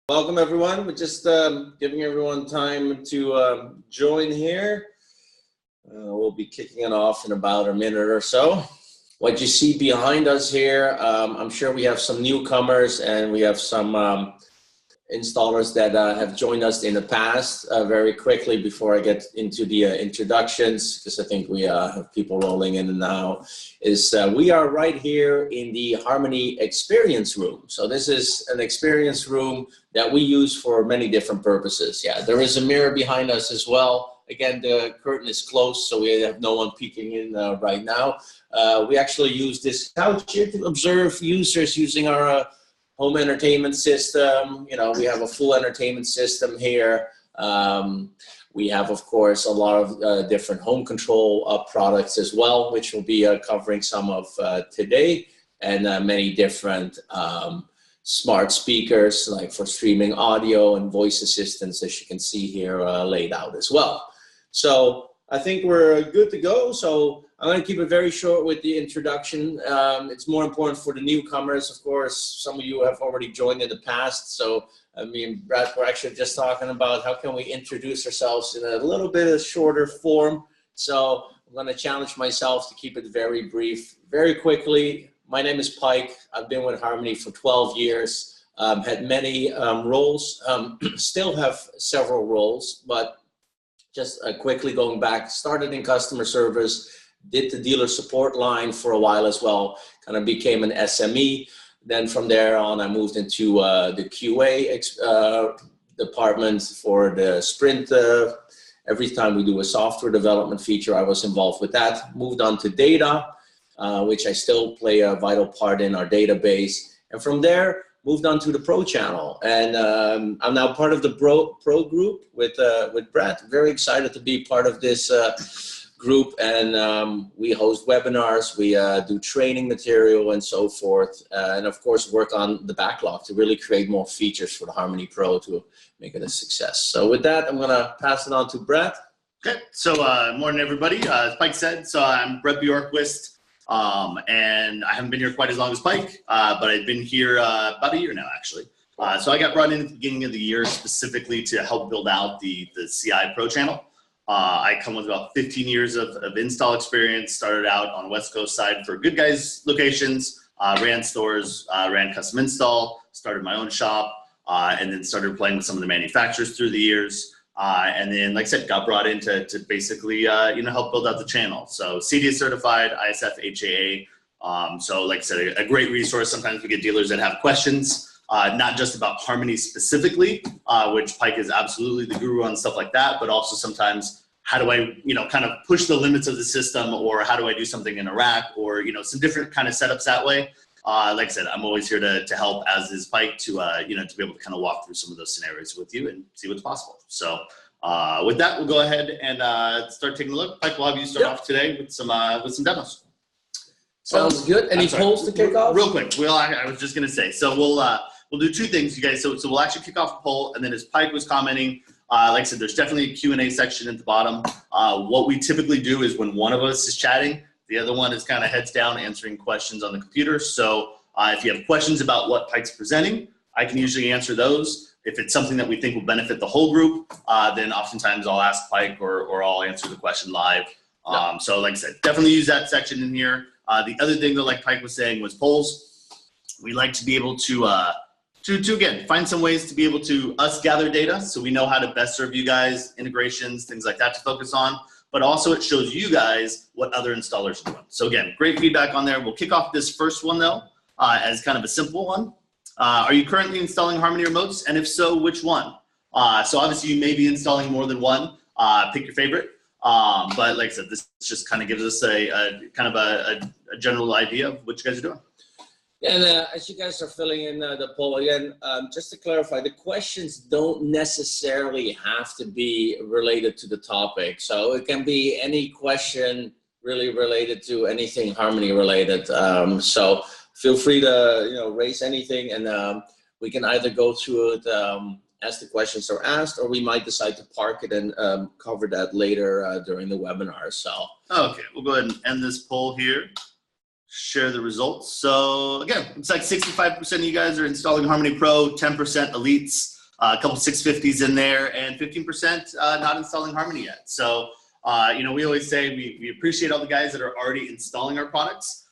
Welcome everyone. We're just giving everyone time to join here. We'll be kicking it off in about a minute or so. What you see behind us here, I'm sure we have some newcomers and we have some installers that have joined us in the past. Very quickly before I get into the introductions, because I think we have people rolling in and now, we are right here in the Harmony Experience Room. So this is an experience room that we use for many different purposes. Yeah, there is a mirror behind us as well. Again, the curtain is closed, so we have no one peeking in right now. We actually use this couch here to observe users using our home entertainment system. You know, we have a full entertainment system here. We have, of course, a lot of different home control products as well, which we'll be covering some of today, and many different smart speakers, like for streaming audio and voice assistants, as you can see here laid out as well. So I think we're good to go. So I'm going to keep it very short with the introduction. It's more important for the newcomers. Of course, some of you have already joined in the past. So me and Brad were actually just talking about how can we introduce ourselves in a little bit of shorter form. So I'm going to challenge myself to keep it very brief. Very quickly, my name is Pike. I've been with Harmony for 12 years, had many roles, still have several roles, but just quickly going back, started in customer service, did the dealer support line for a while as well, kind of became an SME. Then from there on, I moved into the QA department for the Sprint. Every time we do a software development feature, I was involved with that. Moved on to data, which I still play a vital part in our database. And from there, moved on to the Pro channel. And I'm now part of the Pro group with Brad. Very excited to be part of this group, and we host webinars, we do training material and so forth, and of course work on the backlog to really create more features for the Harmony Pro to make it a success. So with that, I'm gonna pass it on to Brad. Okay, so morning everybody. As Pike said, so I'm Brett Bjorkquist, and I haven't been here quite as long as Pike, but I've been here about a year now actually. So I got brought in at the beginning of the year specifically to help build out the CI Pro channel. I come with about 15 years of install experience, started out on West Coast side for Good Guys locations, ran stores, ran custom install, started my own shop, and then started playing with some of the manufacturers through the years. And then, like I said, got brought in to basically, help build out the channel. So CDS certified, ISF HAA. So like I said, a great resource. Sometimes we get dealers that have questions. Not just about Harmony specifically, which Pike is absolutely the guru on stuff like that, but also sometimes how do I, kind of push the limits of the system, or how do I do something in a rack, or, some different kind of setups that way. Like I said, I'm always here to help, as is Pike, to be able to kind of walk through some of those scenarios with you and see what's possible. So with that, we'll go ahead and start taking a look. Pike, we'll have you start off today with some demos. Sounds good. Any polls to kick off? Real quick. Well, I was just going to say, so we'll do two things, you guys. So we'll actually kick off a poll, and then as Pike was commenting, like I said, there's definitely a Q&A section at the bottom. What we typically do is when one of us is chatting, the other one is kind of heads down answering questions on the computer. So if you have questions about what Pike's presenting, I can usually answer those. If it's something that we think will benefit the whole group, then oftentimes I'll ask Pike or I'll answer the question live. So like I said, definitely use that section in here. The other thing that, like Pike was saying, was polls. We like to be able to again, find some ways to be able to gather data so we know how to best serve you guys, integrations, things like that to focus on. But also it shows you guys what other installers are doing. So again, great feedback on there. We'll kick off this first one though, as kind of a simple one. Are you currently installing Harmony remotes? And if so, which one? So obviously you may be installing more than one. Pick your favorite. But like I said, this just kind of gives us a general idea of what you guys are doing. And as you guys are filling in the poll again, just to clarify, the questions don't necessarily have to be related to the topic. So it can be any question really related to anything Harmony related. So feel free to raise anything, and we can either go through it as the questions are asked, or we might decide to park it and cover that later during the webinar. So okay, we'll go ahead and end this poll here. Share the results. So again, it's like 65% of you guys are installing Harmony Pro, 10% Elites. a couple 650s in there, and 15% not installing Harmony yet. So, you know, we always say we appreciate all the guys that are already installing our products.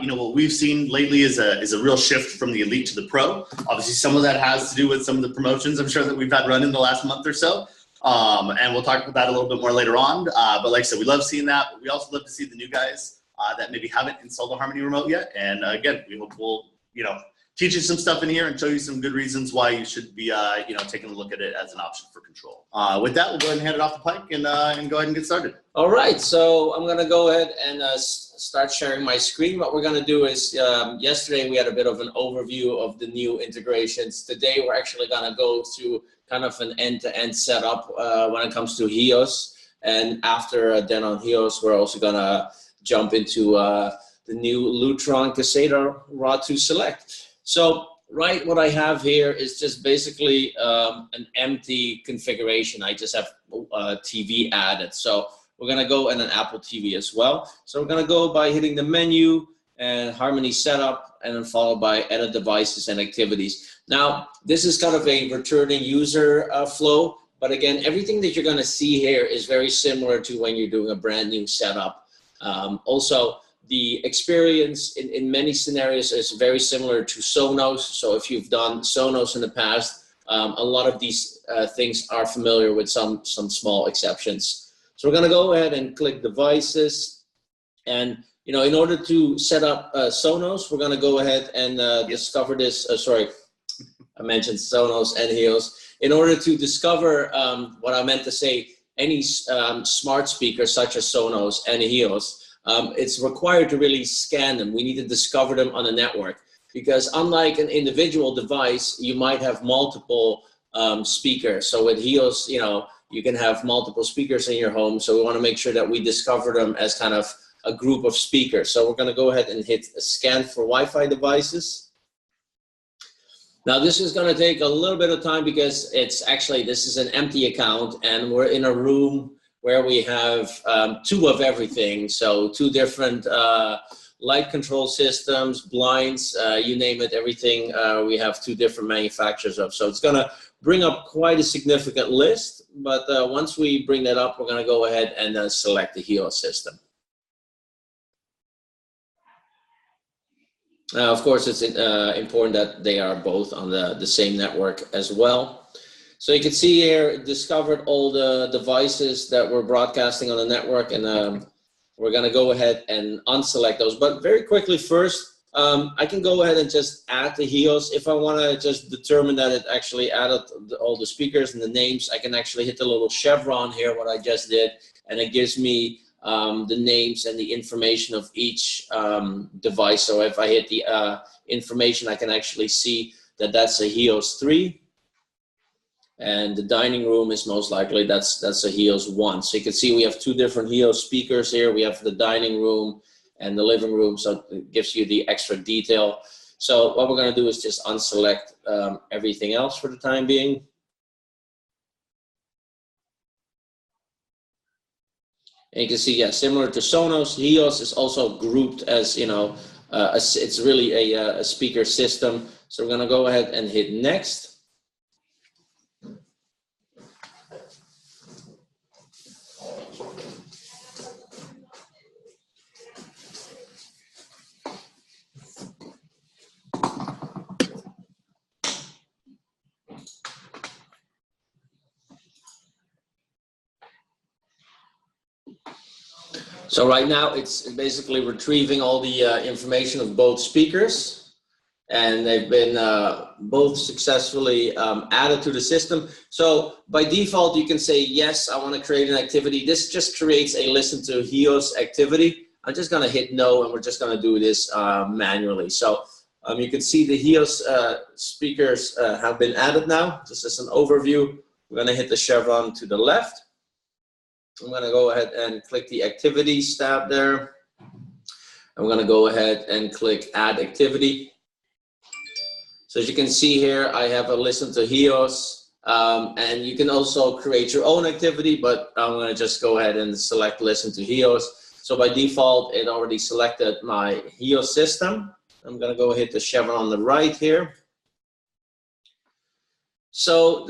You know, what we've seen lately is a real shift from the Elite to the Pro. Obviously, some of that has to do with some of the promotions I'm sure that we've had run in the last month or so. And we'll talk about that a little bit more later on. But like I said, we love seeing that. But we also love to see the new guys that maybe haven't installed a Harmony remote yet. And again, we hope we'll, you know, teach you some stuff in here and show you some good reasons why you should be, you know, taking a look at it as an option for control. With that, we'll go ahead and hand it off to Pike and go ahead and get started. All right, so I'm gonna go ahead and start sharing my screen. What we're gonna do is, yesterday we had a bit of an overview of the new integrations. Today we're actually gonna go through kind of an end-to-end setup when it comes to HEOS. And after then on HEOS, we're also gonna jump into the new Lutron RA2Select. So, right, what I have here is just basically an empty configuration. I just have TV added. So we're gonna go and an Apple TV as well. So we're gonna go by hitting the menu and Harmony setup, and then followed by edit devices and activities. Now, this is kind of a returning user flow, but again, everything that you're gonna see here is very similar to when you're doing a brand new setup. Also, the experience in many scenarios is very similar to Sonos. So if you've done Sonos in the past, a lot of these things are familiar with some small exceptions. So we're gonna go ahead and click devices. And you know, in order to set up Sonos, we're gonna go ahead and discover this, sorry, I mentioned Sonos and HEOS. In order to discover what I meant to say, any smart speaker such as Sonos and HEOS, it's required to really scan them. We need to discover them on a network, because unlike an individual device, you might have multiple speakers. So with HEOS, you know, you can have multiple speakers in your home. So we want to make sure that we discover them as kind of a group of speakers. So we're going to go ahead and hit scan for Wi-Fi devices. Now this is going to take a little bit of time because it's actually, this is an empty account and we're in a room where we have two of everything. So two different light control systems, blinds, you name it, everything we have two different manufacturers of. So it's gonna bring up quite a significant list, but once we bring that up, we're gonna go ahead and select the HEOS system. Of course, it's important that they are both on the same network as well. So you can see here, it discovered all the devices that we're broadcasting on the network, and we're gonna go ahead and unselect those. But very quickly first, I can go ahead and just add the HEOS. If I wanna just determine that it actually added all the speakers and the names, I can actually hit the little chevron here, what I just did, and it gives me the names and the information of each device. So if I hit the information, I can actually see that that's a HEOS 3. And the dining room is most likely, that's a HEOS 1. So you can see we have two different HEOS speakers here. We have the dining room and the living room, so it gives you the extra detail. So what we're gonna do is just unselect everything else for the time being. And you can see, yeah, similar to Sonos, HEOS is also grouped as, you know, it's really a speaker system. So we're gonna go ahead and hit next. So right now it's basically retrieving all the information of both speakers, and they've been both successfully added to the system. So by default, you can say, yes, I want to create an activity. This just creates a listen to HEOS activity. I'm just going to hit no, and we're just going to do this manually. So you can see the HEOS speakers have been added now. Just as an overview, we're going to hit the chevron to the left. I'm going to go ahead and click the activities tab there. I'm going to go ahead and click add activity. So as you can see here, I have a listen to HEOS, and you can also create your own activity, but I'm going to just go ahead and select listen to HEOS. So by default, it already selected my HEOS system. I'm going to go hit the chevron on the right here. So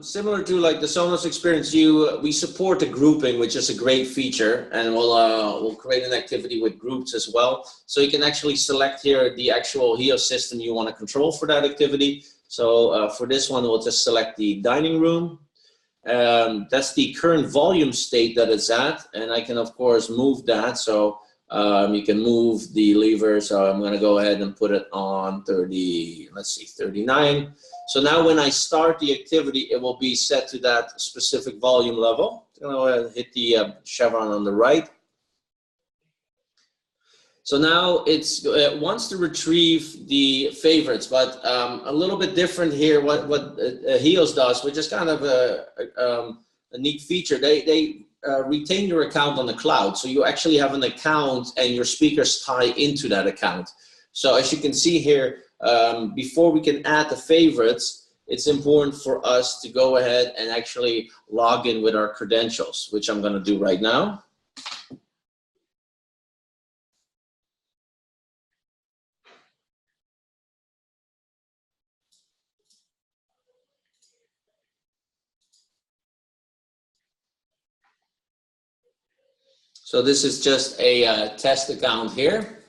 similar to like the Sonos Experience U, we support the grouping, which is a great feature, and we'll create an activity with groups as well. So you can actually select here the actual HEOS system you want to control for that activity. So for this one, we'll just select the dining room. That's the current volume state that it's at, and I can of course move that. So you can move the lever. So I'm going to go ahead and put it on 30. Let's see, 39. So now when I start the activity, it will be set to that specific volume level. I'm going to go ahead and hit the chevron on the right. So now it wants to retrieve the favorites, but a little bit different here. What HEOS does, which is kind of a neat feature, they retain your account on the cloud. So you actually have an account and your speakers tie into that account. So as you can see here, before we can add the favorites, it's important for us to go ahead and actually log in with our credentials, which I'm going to do right now. So this is just a test account here.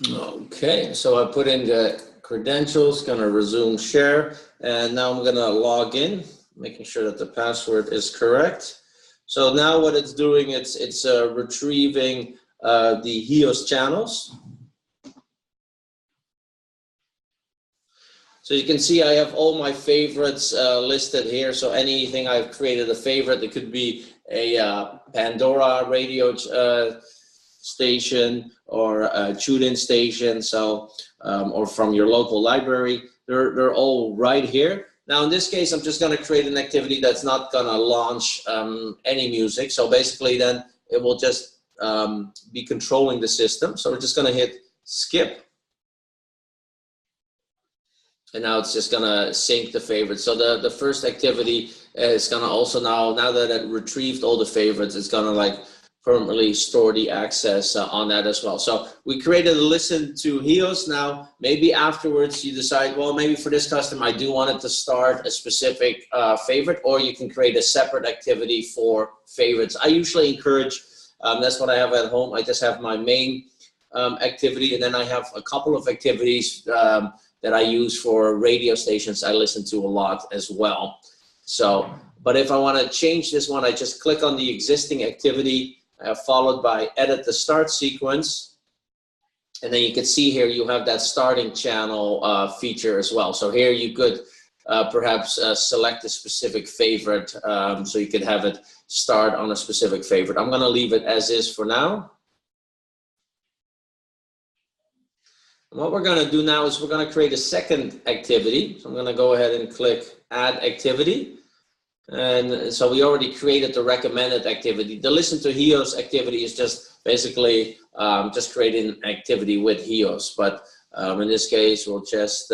Okay, so I put in the credentials, gonna resume share, and now I'm gonna log in, making sure that the password is correct. So now what it's doing, it's retrieving the HEOS channels. So you can see I have all my favorites listed here. So anything I've created a favorite, it could be a Pandora radio station or a tune-in station, so or from your local library. They're all right here. Now in this case, I'm just going to create an activity that's not going to launch any music. So basically then it will just be controlling the system. So we're just going to hit skip. And now it's just gonna sync the favorites. So the first activity is gonna also now that it retrieved all the favorites, it's gonna like permanently store the access on that as well. So we created a listen to HEOS. Now maybe afterwards you decide, well, maybe for this customer I do want it to start a specific favorite, or you can create a separate activity for favorites. I usually encourage, that's what I have at home. I just have my main activity, and then I have a couple of activities that I use for radio stations I listen to a lot as well. So, but if I want to change this one, I just click on the existing activity, followed by edit the start sequence. And then you can see here you have that starting channel feature as well. So here you could perhaps select a specific favorite, so you could have it start on a specific favorite. I'm going to leave it as is for now. And what we're going to do now is we're going to create a second activity. So I'm going to go ahead and click Add Activity. And so we already created the recommended activity. The Listen to HEOS activity is just basically just creating an activity with HEOS. But in this case, we'll just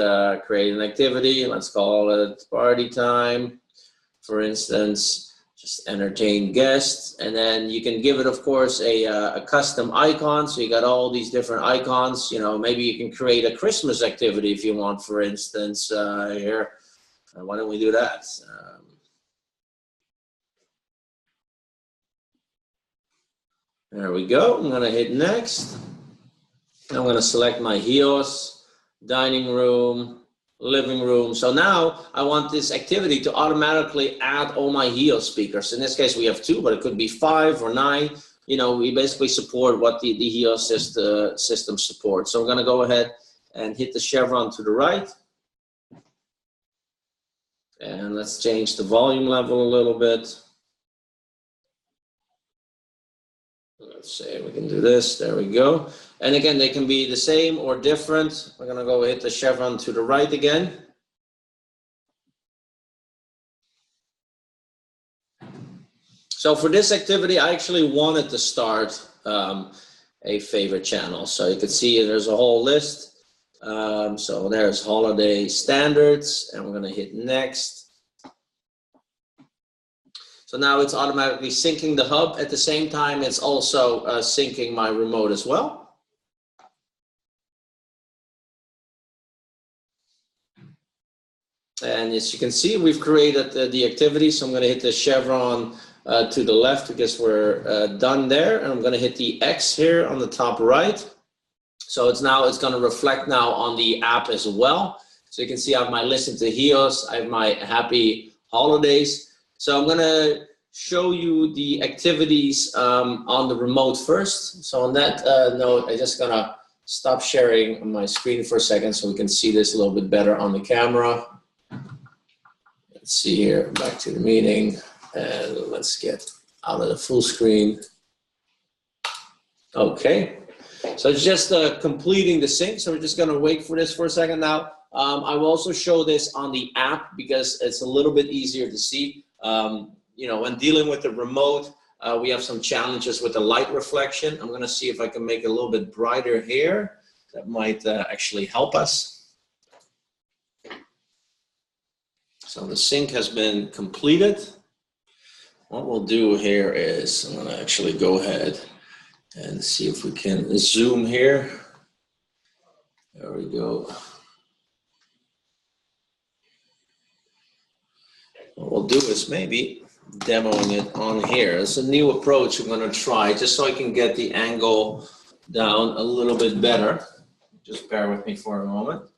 create an activity. Let's call it Party Time, for instance. Just entertain guests, and then you can give it, of course, a custom icon. So you got all these different icons. You know, maybe you can create a Christmas activity if you want, for instance, here. Why don't we do that? There we go. I'm gonna hit next. I'm gonna select my HEOS, dining room, living room. So now I want this activity to automatically add all my HEOS speakers. In this case, we have 2, but it could be 5 or 9. You know, we basically support what the HEOS system supports. So we're going to go ahead and hit the chevron to the right. And let's change the volume level a little bit. Let's say we can do this. There we go. And again, they can be the same or different. We're going to go hit the chevron to the right again. So for this activity, I actually wanted to start a favorite channel. So you can see there's a whole list. So there's holiday standards, and we're going to hit next. So now it's automatically syncing the hub. At the same time, it's also syncing my remote as well. And as you can see, we've created the activity. So I'm going to hit the chevron to the left because we're done there. And I'm going to hit the X here on the top right. So it's going to reflect now on the app as well. So you can see I have my listen to HEOS, I have my happy holidays. So I'm going to show you the activities on the remote first. So on that note, I'm just going to stop sharing my screen for a second so we can see this a little bit better on the camera. Let's see here, back to the meeting, and let's get out of the full screen. Okay, so it's just completing the sync. So we're just going to wait for this for a second now. I will also show this on the app because it's a little bit easier to see. You know, when dealing with the remote, we have some challenges with the light reflection. I'm going to see if I can make it a little bit brighter here. That might actually help us. So the sync has been completed. What we'll do here is I'm going to actually go ahead and see if we can zoom here. There we go. What we'll do is maybe demoing it on here. It's a new approach I'm going to try just so I can get the angle down a little bit better. Just bear with me for a moment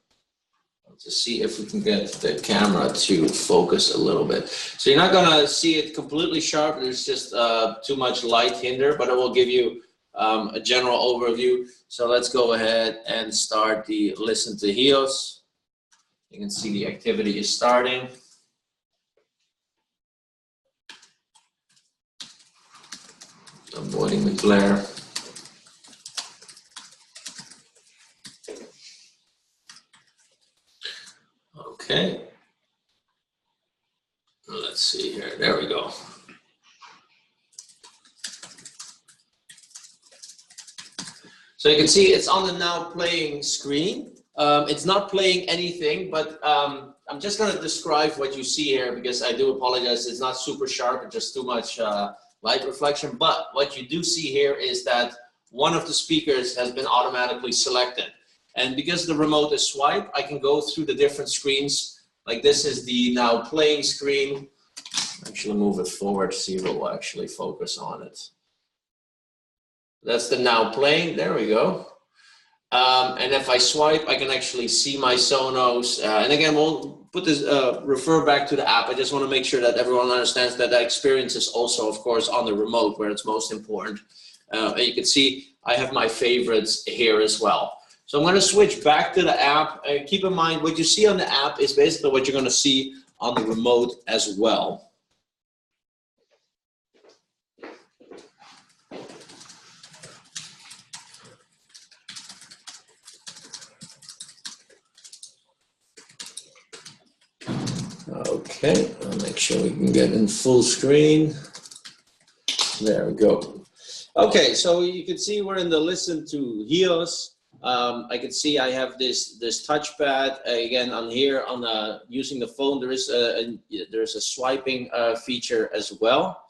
to see if we can get the camera to focus a little bit. So you're not going to see it completely sharp. There's just too much light hinder, but it will give you a general overview. So let's go ahead and start the listen to HEOS. You can see the activity is starting. Avoiding the glare. Okay. Let's see here. There we go. So you can see it's on the now playing screen. It's not playing anything, but I'm just going to describe what you see here because I do apologize. It's not super sharp. It's just too much light reflection. But what you do see here is that one of the speakers has been automatically selected. And because the remote is swipe, I can go through the different screens. Like this is the now playing screen. Actually move it forward, see if it will actually focus on it. That's the now playing, there we go. And if I swipe, I can actually see my Sonos. And again, we'll put this, refer back to the app. I just want to make sure that everyone understands that that experience is also, of course, on the remote where it's most important. And you can see I have my favorites here as well. So I'm going to switch back to the app. Keep in mind, what you see on the app is basically what you're going to see on the remote as well. Okay, I'll make sure we can get in full screen. There we go. Okay, so you can see we're in the listen to HEOS. I can see I have this touchpad again on here on using the phone. There's a swiping feature as well.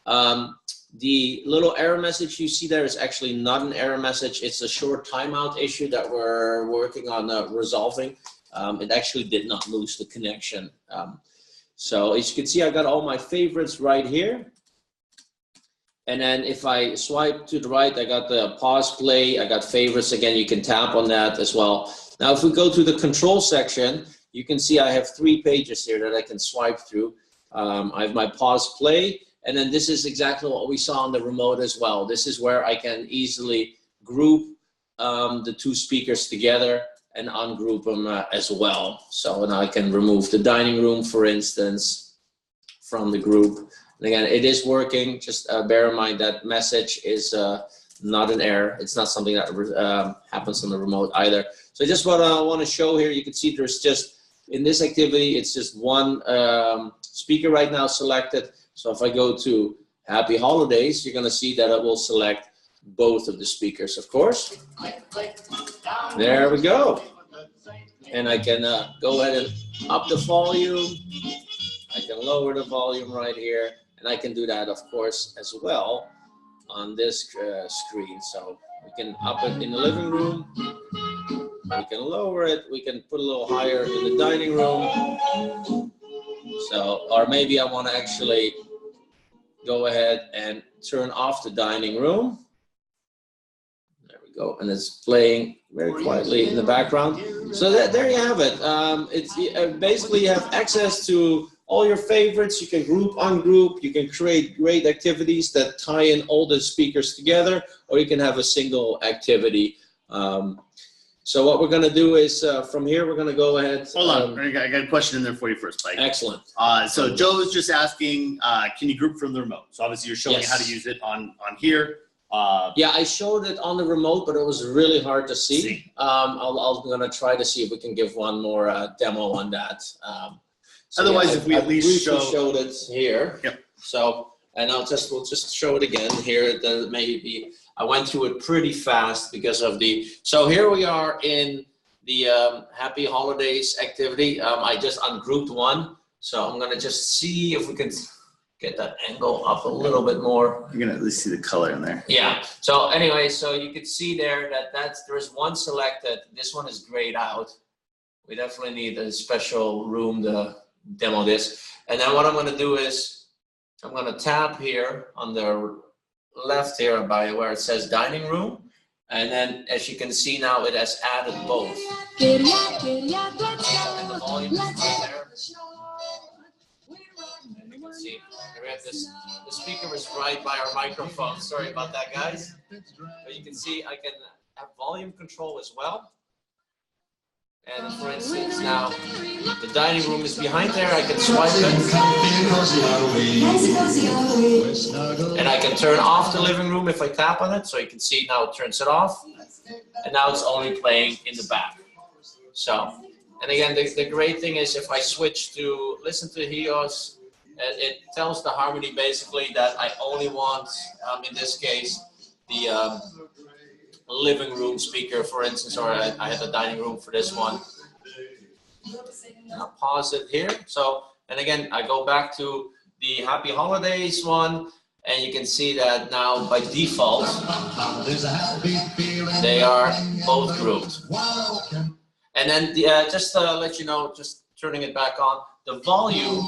The little error message you see there is actually not an error message. It's a short timeout issue that we're working on resolving. It actually did not lose the connection. So as you can see, I got all my favorites right here. And then if I swipe to the right, I got the pause play, I got favorites. Again, you can tap on that as well. Now, if we go to the control section, you can see I have 3 pages here that I can swipe through. I have my pause play, and then this is exactly what we saw on the remote as well. This is where I can easily group the 2 speakers together and ungroup them as well. So now I can remove the dining room, for instance, from the group. And again, it is working. Just bear in mind that message is not an error. It's not something that happens on the remote either. So just what I want to show here, you can see there's just, in this activity, it's just one speaker right now selected. So if I go to Happy Holidays, you're going to see that it will select both of the speakers, of course. There we go. and I can go ahead and up the volume. I can lower the volume right here, and I can do that, of course, as well on this screen. So we can up it in the living room, we can lower it, we can put a little higher in the dining room. So, or maybe I want to actually go ahead and turn off the dining room. There we go, and it's playing very quietly in the background. So there you have it. It's basically you have access to all your favorites. You can group, ungroup. You can create great activities that tie in all the speakers together, or you can have a single activity. So what we're going to do is from here, we're going to go ahead. Hold on. I got a question in there for you first, Pike. Excellent. So Joe was just asking, can you group from the remote? So obviously you're showing how to use it on here. Yeah, I showed it on the remote, but it was really hard to see. I'm going to try to see if we can give one more demo on that. So otherwise, yeah, if we at least showed it here. Yep. So, and we'll just show it again here. Maybe I went through it pretty fast because of the. So here we are in the Happy Holidays activity. I just ungrouped one, so I'm gonna just see if we can get that angle up a little bit more. You're gonna at least see the color in there. Yeah. So anyway, so you can see there that there's one selected. This one is grayed out. We definitely need a special room to demo this. And then what I'm going to do is I'm going to tap here on the left here by where it says dining room. And then as you can see now, it has added both. And the volume is right there. And you can see we have this, the speaker is right by our microphone. Sorry about that, guys. But you can see I can have volume control as well. And for instance, now the dining room is behind there. I can swipe it. And I can turn off the living room if I tap on it. So you can see now it turns it off. And now it's only playing in the back. So, and again, the great thing is if I switch to listen to HEOS, it tells the harmony basically that I only want, in this case, the living room speaker, for instance, or I had the dining room for this one. I'll pause it here. So, and again, I go back to the Happy Holidays one, and you can see that now by default, they are both grouped. And then just to let you know, just turning it back on, the volume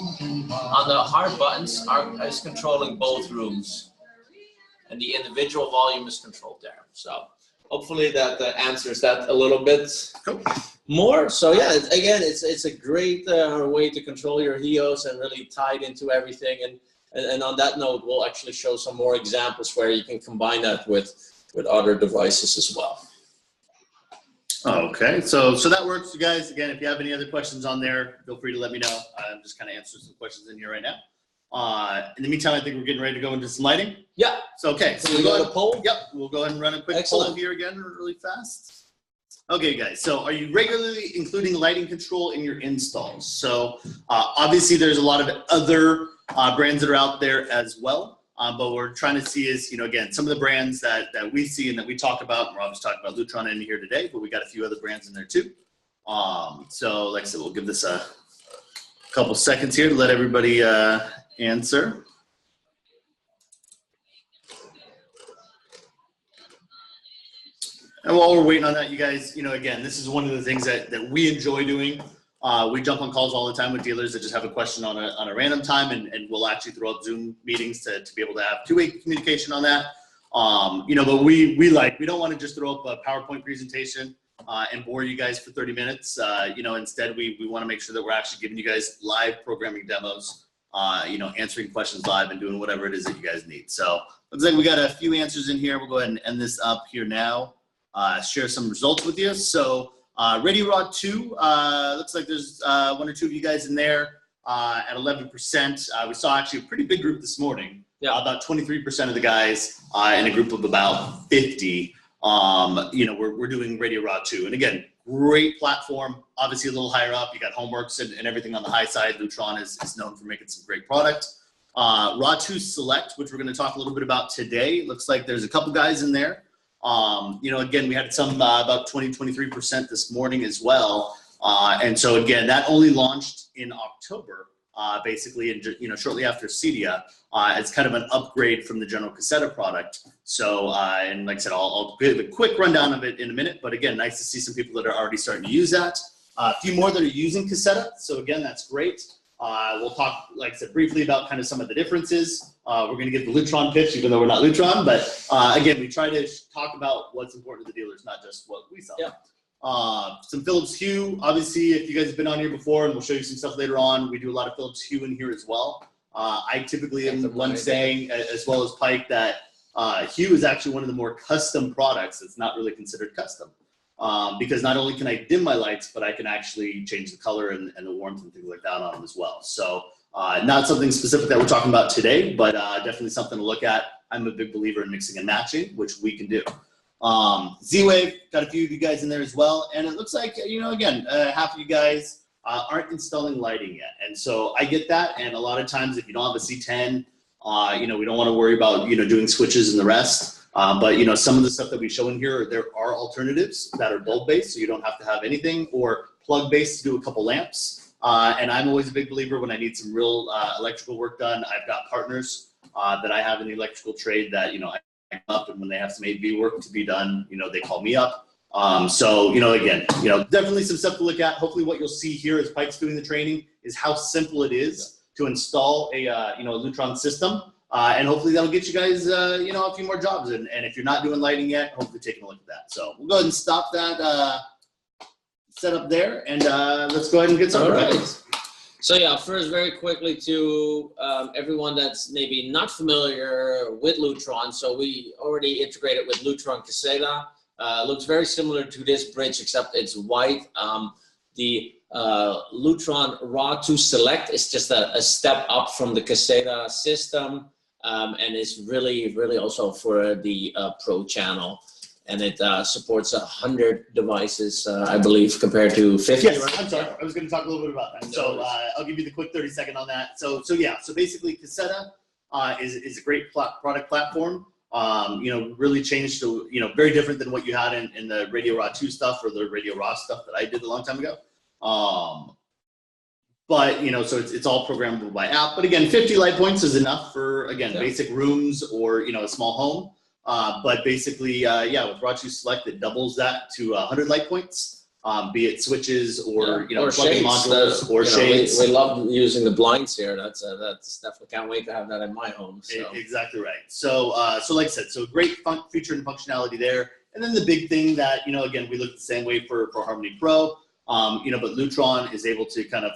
on the hard buttons is controlling both rooms, and the individual volume is controlled there. So hopefully that answers that a little bit more. So yeah, again, it's a great way to control your HEOS and really tie it into everything. And on that note, we'll actually show some more examples where you can combine that with other devices as well. Okay, so that works, you guys. Again, if you have any other questions on there, feel free to let me know. I'm just kind of answering some questions in here right now. In the meantime, I think we're getting ready to go into some lighting. Yeah. So, okay. So we'll go to poll? Yep. We'll go ahead and run a quick poll here again really fast. Okay, guys. So are you regularly including lighting control in your installs? So obviously there's a lot of other brands that are out there as well. But what we're trying to see is, again, some of the brands that we see and that we talk about. We're obviously talking about Lutron in here today, but we got a few other brands in there too. So like I said, we'll give this a couple seconds here to let everybody answer. And while we're waiting on that, you guys, again, this is one of the things that we enjoy doing. We jump on calls all the time with dealers that just have a question on a random time, and we'll actually throw up Zoom meetings to be able to have two-way communication on that. But we don't want to just throw up a PowerPoint presentation and bore you guys for 30 minutes. Instead we want to make sure that we're actually giving you guys live programming demos, answering questions live and doing whatever it is that you guys need. So looks like we got a few answers in here. We'll go ahead and end this up here now. Share some results with you. So Radio Rod 2, looks like there's one or two of you guys in there at 11%. We saw actually a pretty big group this morning. Yeah. About 23% of the guys in a group of about 50. We're doing Radio Rod 2. And again, great platform. Obviously a little higher up. You got Homeworks and everything on the high side. Lutron is known for making some great product. RA2Select, which we're going to talk a little bit about today. Looks like there's a couple guys in there. Again, we had some about 23% this morning as well. And so again, that only launched in October, basically, and shortly after Cedia. It's kind of an upgrade from the general Cassetta product. So, and like I said, I'll give a quick rundown of it in a minute. But again, nice to see some people that are already starting to use that. A few more that are using Cassetta. So again, that's great. We'll talk, like I said, briefly about kind of some of the differences. We're going to give the Lutron pitch, even though we're not Lutron. But again, we try to talk about what's important to the dealers, not just what we sell. Yeah. Some Philips Hue. Obviously, if you guys have been on here before, and we'll show you some stuff later on, we do a lot of Philips Hue in here as well. I typically am the one saying, as well as Pike, that Hue is actually one of the more custom products. It's not really considered custom. Because not only can I dim my lights, but I can actually change the color and the warmth and things like that on them as well. So not something specific that we're talking about today, but definitely something to look at. I'm a big believer in mixing and matching, which we can do. Z-Wave, got a few of you guys in there as well. And it looks like, again, half of you guys aren't installing lighting yet. And so I get that. And a lot of times if you don't have a C10, we don't want to worry about, doing switches and the rest. But some of the stuff that we show in here, there are alternatives that are bulb-based, so you don't have to have anything, or plug-based to do a couple lamps. And I'm always a big believer when I need some real electrical work done. I've got partners that I have in the electrical trade that I come up, and when they have some AV work to be done, they call me up. So again, definitely some stuff to look at. Hopefully, what you'll see here as Pike's doing the training is how simple it is to install a Lutron system. And hopefully that'll get you guys, a few more jobs. And if you're not doing lighting yet, hopefully taking a look at that. So we'll go ahead and stop that setup there, and let's go ahead and get started. All right. So yeah, first, very quickly to everyone that's maybe not familiar with Lutron. So we already integrated with Lutron Cassetta. Looks very similar to this bridge, except it's white. The Lutron RA2Select is just a step up from the Cassetta system. And it's really, really also for the Pro channel. And it supports 100 devices, I believe, compared to 50. Yes, right? I'm sorry. I was going to talk a little bit about that. So I'll give you the quick 30-second on that. So basically Cassetta is a great product platform. Really changed to, very different than what you had in the Radio Raw 2 stuff or the Radio Raw stuff that I did a long time ago. But, so it's all programmable by app. But again, 50 light points is enough for, again, basic rooms or, a small home. But basically, with RA2Select, it doubles that to 100 light points, be it switches or, or plug-in modules or shades. We love using the blinds here. That's definitely, can't wait to have that in my home. So. Exactly right. So like I said, so great feature and functionality there. And then the big thing that, again, we look the same way for Harmony Pro, but Lutron is able to kind of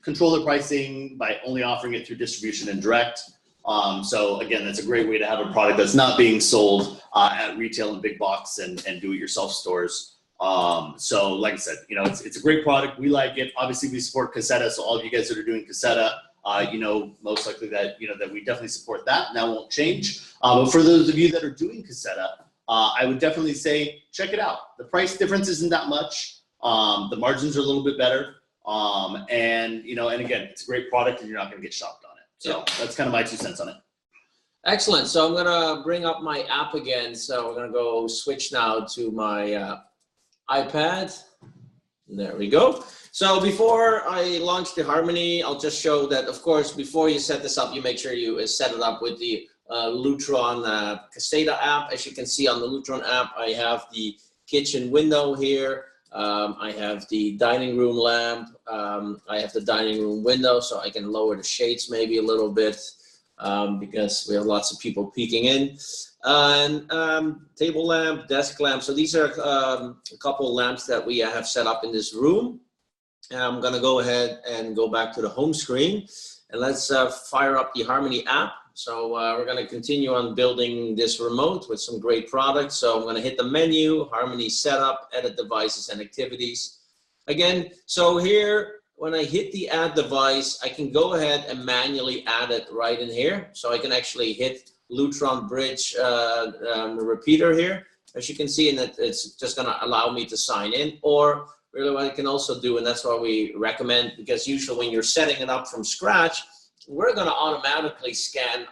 control the pricing by only offering it through distribution and direct. So again, that's a great way to have a product that's not being sold at retail and big box and do-it-yourself stores. So like I said, it's a great product. We like it. Obviously, we support Cassetta. So all of you guys that are doing Cassetta, most likely that that we definitely support that. And that won't change. But for those of you that are doing Cassetta, I would definitely say check it out. The price difference isn't that much. The margins are a little bit better. And again, it's a great product and you're not going to get shopped on it. So that's kind of my 2 cents on it. Excellent. So I'm going to bring up my app again. So we're going to go switch now to my iPad. There we go. So before I launch the Harmony, I'll just show that, of course, before you set this up, you make sure you set it up with the Lutron Cassetta app. As you can see on the Lutron app, I have the kitchen window here. I have the dining room lamp. I have the dining room window, so I can lower the shades maybe a little bit because we have lots of people peeking in. And table lamp, desk lamp. So these are a couple of lamps that we have set up in this room. And I'm going to go ahead and go back to the home screen. And let's fire up the Harmony app. So we're going to continue on building this remote with some great products. So I'm going to hit the menu, Harmony setup, edit devices and activities. Again, so here, when I hit the add device, I can go ahead and manually add it right in here. So I can actually hit Lutron Bridge repeater here, as you can see, and it's just going to allow me to sign in. Or really what I can also do, and that's what we recommend, because usually when you're setting it up from scratch, we're going to automatically scan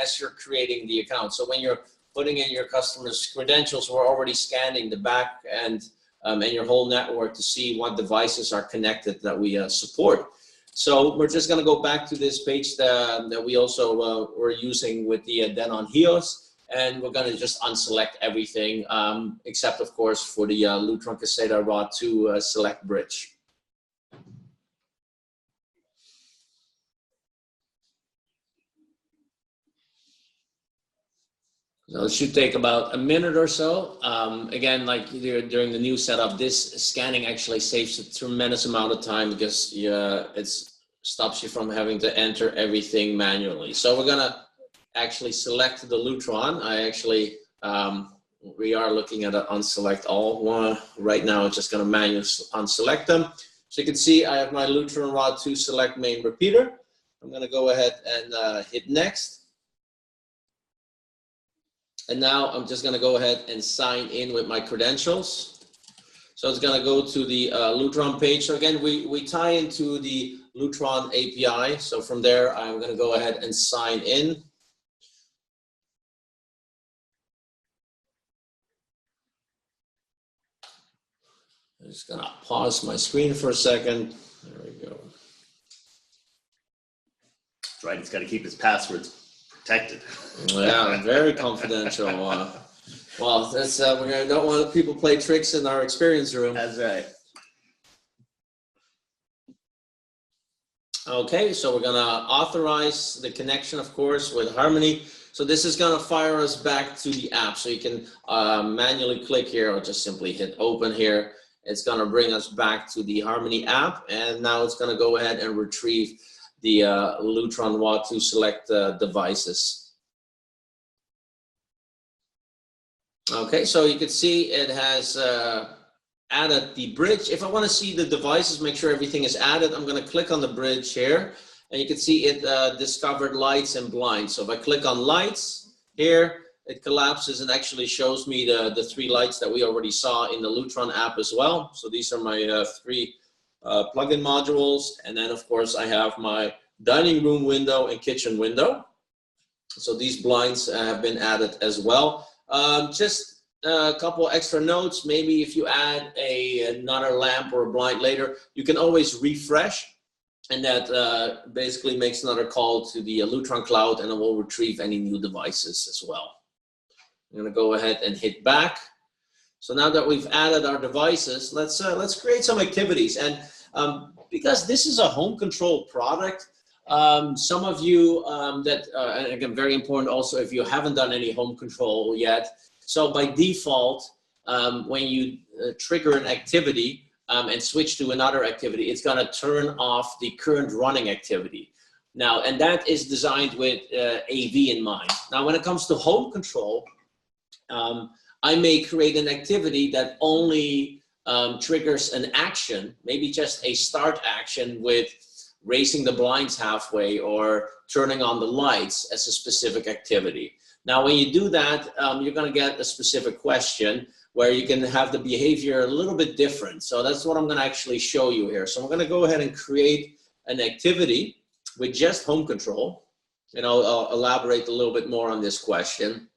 as you're creating the account. So when you're putting in your customer's credentials, we're already scanning the back end and your whole network to see what devices are connected that we support. So we're just going to go back to this page that we also were using with the Denon HEOS, and we're going to just unselect everything except, of course, for the Lutron RA2Select bridge. So it should take about a minute or so. Again, like during the new setup, this scanning actually saves a tremendous amount of time because it stops you from having to enter everything manually. So we're gonna actually select the Lutron. We are looking at an unselect all one. Right now, it's just gonna manually unselect them. So you can see I have my Lutron RA2Select main repeater. I'm gonna go ahead and hit next. And now I'm just going to go ahead and sign in with my credentials. So it's going to go to the Lutron page. So again, we tie into the Lutron API. So from there, I'm going to go ahead and sign in. I'm just going to pause my screen for a second. There we go. That's right. He's got to keep his passwords protected. Yeah, very confidential. Well, that's we don't want people play tricks in our experience room. That's right. Okay, so we're gonna authorize the connection, of course, with Harmony. So this is gonna fire us back to the app. So you can manually click here or just simply hit open here. It's gonna bring us back to the Harmony app, and now it's gonna go ahead and retrieve the Lutron RA2Select devices. Okay, so you can see it has added the bridge. If I want to see the devices, make sure everything is added, I'm going to click on the bridge here, and you can see it discovered lights and blinds. So if I click on lights here, it collapses and actually shows me the 3 lights that we already saw in the Lutron app as well. So these are my 3 plugin modules, and then of course I have my dining room window and kitchen window. So these blinds have been added as well. Just a couple extra notes. Maybe if you add another lamp or a blind later, you can always refresh, and that basically makes another call to the Lutron cloud, and it will retrieve any new devices as well. I'm going to go ahead and hit back. So now that we've added our devices, let's create some activities. And because this is a home control product, some of you and again, very important also if you haven't done any home control yet. So by default, when you trigger an activity and switch to another activity, it's going to turn off the current running activity. Now, and that is designed with AV in mind. Now, when it comes to home control, I may create an activity that only triggers an action, maybe just a start action with raising the blinds halfway or turning on the lights as a specific activity. Now, when you do that, you're going to get a specific question where you can have the behavior a little bit different. So that's what I'm going to actually show you here. So I'm going to go ahead and create an activity with just home control, and I'll elaborate a little bit more on this question.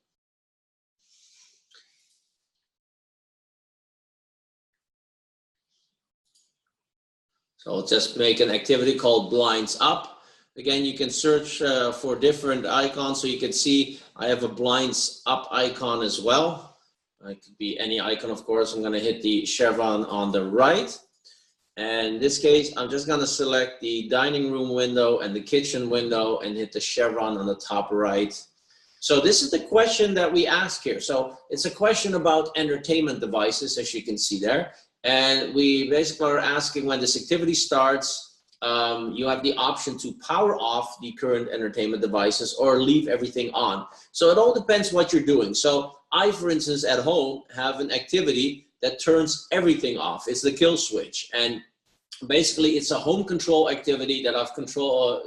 So I'll just make an activity called blinds up. Again, you can search for different icons. So you can see I have a blinds up icon as well. It could be any icon, of course. I'm going to hit the chevron on the right. And in this case, I'm just going to select the dining room window and the kitchen window and hit the chevron on the top right. So this is the question that we ask here. So it's a question about entertainment devices, as you can see there. And we basically are asking when this activity starts, you have the option to power off the current entertainment devices or leave everything on. So it all depends what you're doing. So I, for instance, at home have an activity that turns everything off. It's the kill switch. And basically it's a home control activity that I've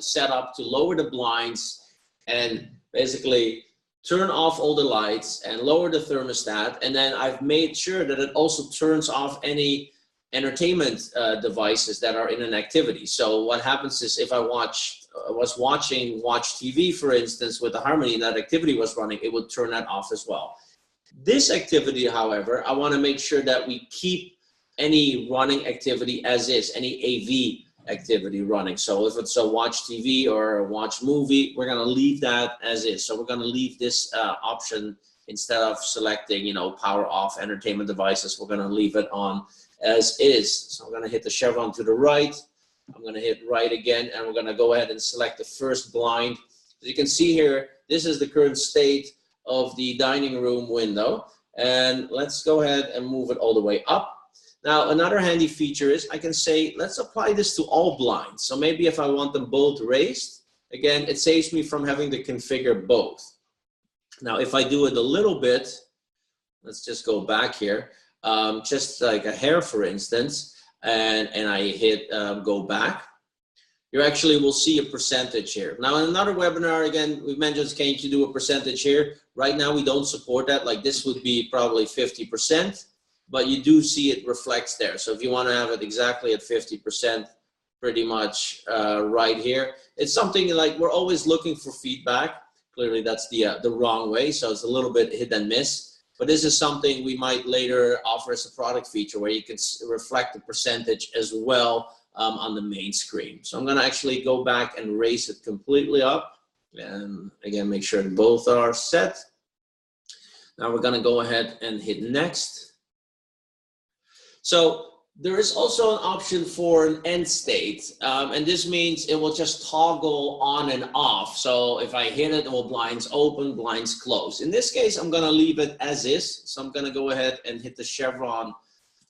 set up to lower the blinds and basically turn off all the lights and lower the thermostat. And then I've made sure that it also turns off any entertainment devices that are in an activity. So what happens is if I was watching Watch TV, for instance, with the Harmony and that activity was running, it would turn that off as well. This activity, however, I want to make sure that we keep any running activity as is, any AV activity running. So if it's a watch TV or a watch movie, we're going to leave that as is. So we're going to leave this option instead of selecting, you know, power off entertainment devices. We're going to leave it on as is. So I'm going to hit the chevron to the right. I'm going to hit right again, and we're going to go ahead and select the first blind. As you can see here, this is the current state of the dining room window. And let's go ahead and move it all the way up. Now, another handy feature is I can say, let's apply this to all blinds. So maybe if I want them both raised, again, it saves me from having to configure both. Now, if I do it a little bit, let's just go back here, just like a hair, for instance, and I hit go back, you actually will see a percentage here. Now, in another webinar, again, we mentioned, can you do a percentage here? Right now, we don't support that. Like this would be probably 50%. But you do see it reflects there. So if you want to have it exactly at 50%, pretty much right here, it's something like we're always looking for feedback. Clearly, that's the wrong way, so it's a little bit hit and miss. But this is something we might later offer as a product feature where you can reflect the percentage as well on the main screen. So I'm going to actually go back and raise it completely up. And again, make sure both are set. Now we're going to go ahead and hit next. So there is also an option for an end state, and this means it will just toggle on and off. So if I hit it, it will blinds open, blinds close. In this case, I'm going to leave it as is. So I'm going to go ahead and hit the chevron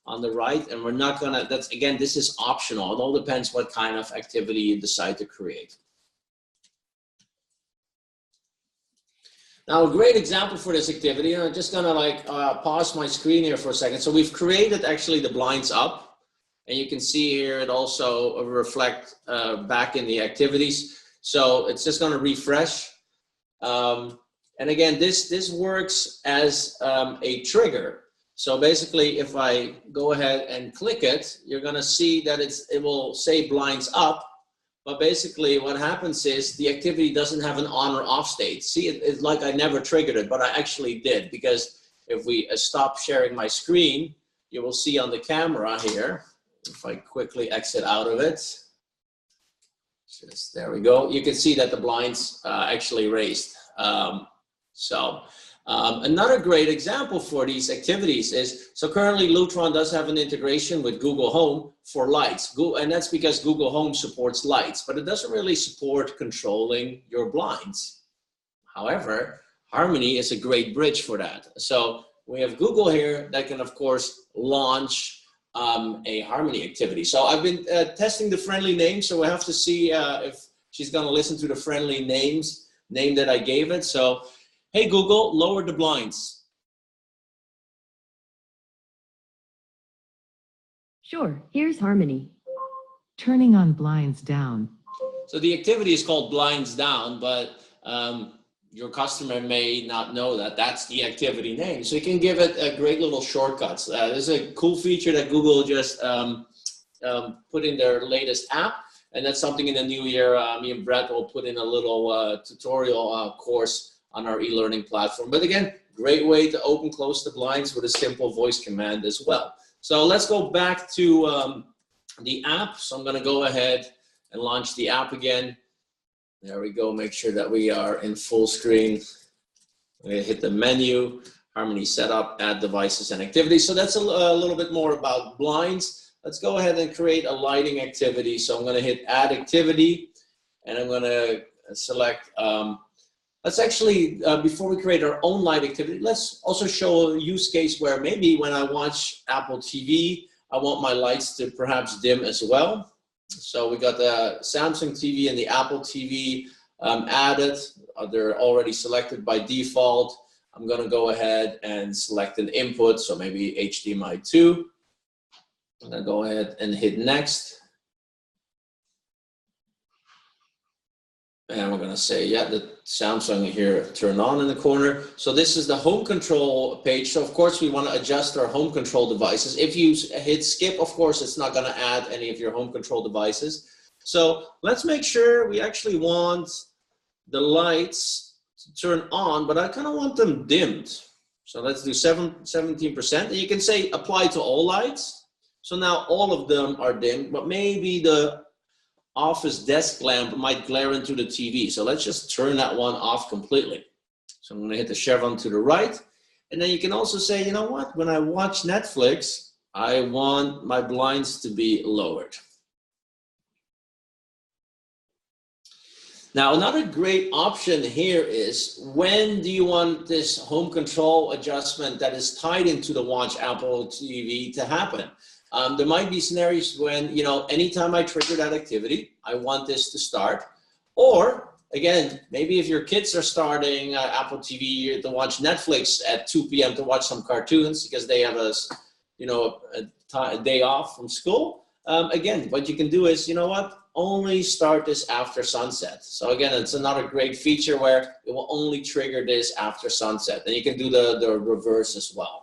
on the right, and we're not going to, that's again, this is optional. It all depends what kind of activity you decide to create. Now, a great example for this activity, and I'm just gonna like pause my screen here for a second. So we've created actually the blinds up, and you can see here it also reflect back in the activities. So it's just gonna refresh. And again, this works as a trigger. So basically, if I go ahead and click it, you're gonna see that it will say blinds up. But basically what happens is the activity doesn't have an on or off state. See, it's like I never triggered it, but I actually did, because if we stop sharing my screen, you will see on the camera here, if I quickly exit out of it, just there we go. You can see that the blinds actually raised. Another great example for these activities is, so currently Lutron does have an integration with Google Home for lights. And that's because Google Home supports lights, but it doesn't really support controlling your blinds. However, Harmony is a great bridge for that. So we have Google here that can, of course, launch a Harmony activity. So I've been testing the friendly name, so we'll have to see if she's gonna listen to the friendly name that I gave it. So, hey Google, lower the blinds. Sure, here's Harmony. Turning on blinds down. So the activity is called blinds down, but your customer may not know that that's the activity name. So you can give it a great little shortcuts. There's a cool feature that Google just put in their latest app. And that's something in the new year, me and Brett will put in a little tutorial course on our e-learning platform. But again, great way to open, close the blinds with a simple voice command as well. So let's go back to the app. So I'm gonna go ahead and launch the app again. There we go, make sure that we are in full screen. We're gonna hit the menu, Harmony setup, add devices and activities. So that's a little bit more about blinds. Let's go ahead and create a lighting activity. So I'm gonna hit add activity, and I'm gonna select, let's actually, before we create our own light activity, let's also show a use case where maybe when I watch Apple TV, I want my lights to perhaps dim as well. So we got the Samsung TV and the Apple TV added. They're already selected by default. I'm gonna go ahead and select an input, so maybe HDMI 2. I'm gonna go ahead and hit next. And we're gonna say, yeah, the Samsung here turned on in the corner. So this is the home control page. So of course we wanna adjust our home control devices. If you hit skip, of course, it's not gonna add any of your home control devices. So let's make sure we actually want the lights to turn on, but I kinda want them dimmed. So let's do 17%. And you can say apply to all lights. So now all of them are dim, but maybe the office desk lamp might glare into the TV. So let's just turn that one off completely. So I'm gonna hit the chevron to the right. And then you can also say, you know what, when I watch Netflix, I want my blinds to be lowered. Now, another great option here is, when do you want this home control adjustment that is tied into the Watch Apple TV to happen? There might be scenarios when, you know, anytime I trigger that activity, I want this to start. Or, again, maybe if your kids are starting Apple TV to watch Netflix at 2 p.m. to watch some cartoons because they have a day off from school. Again, what you can do is, you know what, only start this after sunset. So again, it's another great feature where it will only trigger this after sunset. And you can do the reverse as well.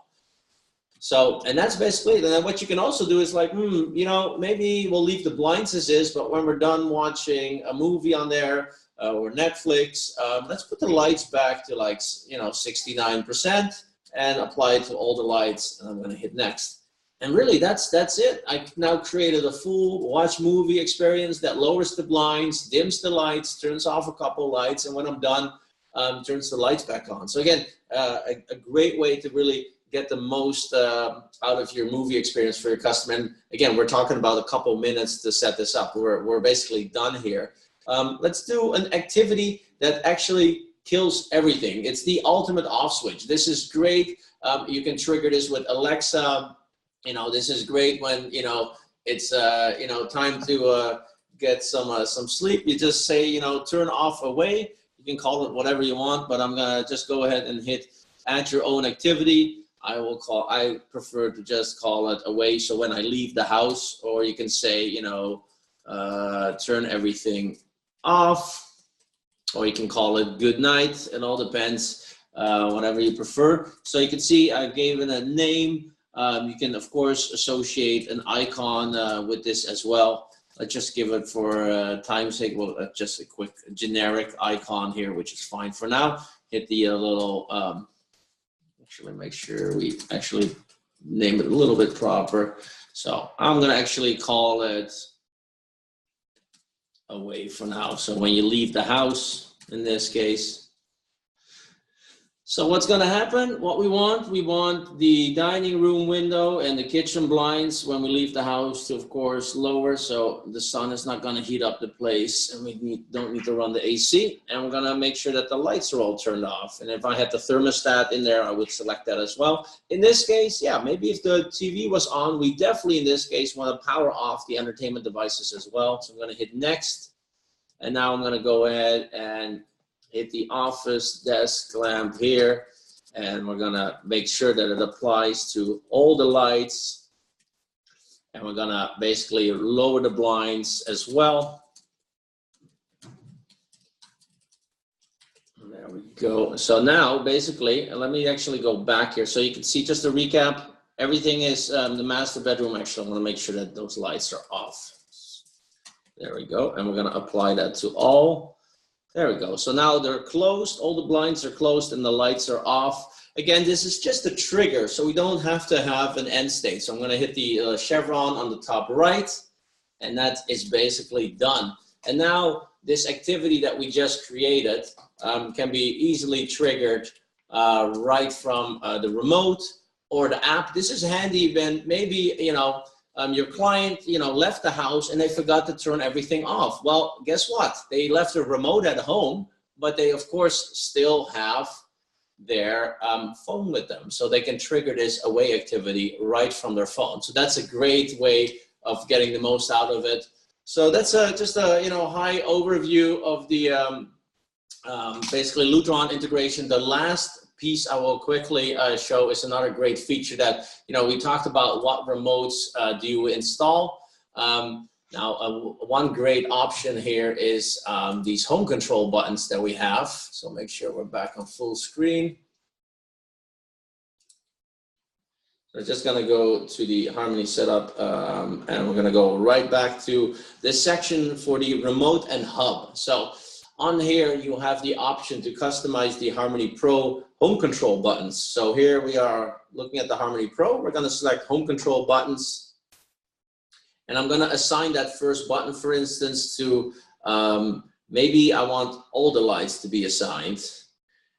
So, and that's basically it. And then what you can also do is like, you know, maybe we'll leave the blinds as is, but when we're done watching a movie on there or Netflix, let's put the lights back to like, you know, 69% and apply it to all the lights. And I'm going to hit next. And really, that's it. I now created a full watch movie experience that lowers the blinds, dims the lights, turns off a couple lights, and when I'm done, turns the lights back on. So again, a great way to really get the most out of your movie experience for your customer. And again, we're talking about a couple minutes to set this up. We're basically done here. Let's do an activity that actually kills everything. It's the ultimate off switch. This is great. You can trigger this with Alexa. You know, this is great when, you know, it's, you know, time to get some sleep. You just say, you know, turn off away. You can call it whatever you want, but I'm going to just go ahead and hit add your own activity. I prefer to just call it away. So when I leave the house, or you can say, you know, turn everything off, or you can call it good night. It all depends, whatever you prefer. So you can see I gave it a name. You can, of course, associate an icon with this as well. Let's just give it, for time's sake, well, just a quick generic icon here, which is fine for now. Hit the little, actually make sure we actually name it a little bit proper. So I'm going to actually call it away for now. So when you leave the house, in this case. So what's going to happen? What we want the dining room window and the kitchen blinds when we leave the house to, of course, lower, so the sun is not going to heat up the place, and we don't need to run the AC. And we're going to make sure that the lights are all turned off. And if I had the thermostat in there, I would select that as well. In this case, yeah, maybe if the TV was on, we definitely in this case want to power off the entertainment devices as well. So I'm going to hit next. And now I'm going to go ahead and hit the office desk lamp here, and we're gonna make sure that it applies to all the lights, and we're gonna basically lower the blinds as well. There we go. So now basically, let me actually go back here so you can see, just a recap, everything is the master bedroom. Actually, I want to make sure that those lights are off. There we go, and we're gonna apply that to all. There we go. So now they're closed, all the blinds are closed, and the lights are off. Again, this is just a trigger, so we don't have to have an end state. So I'm going to hit the chevron on the top right, and that is basically done. And now this activity that we just created can be easily triggered right from the remote or the app. This is handy when maybe, you know, your client, you know, left the house and they forgot to turn everything off. Well, guess what? They left the remote at home, but they, of course, still have their phone with them. So they can trigger this away activity right from their phone. So that's a great way of getting the most out of it. So that's just a, you know, high overview of the basically Lutron integration. The last piece I will quickly show is another great feature that, you know, we talked about what remotes do you install. Now, one great option here is these home control buttons that we have. So make sure we're back on full screen. We're just going to go to the Harmony setup, and we're going to go right back to this section for the remote and hub. So on here, you have the option to customize the Harmony Pro home control buttons. So here we are looking at the Harmony Pro. We're going to select home control buttons. And I'm going to assign that first button, for instance, to maybe I want all the lights to be assigned.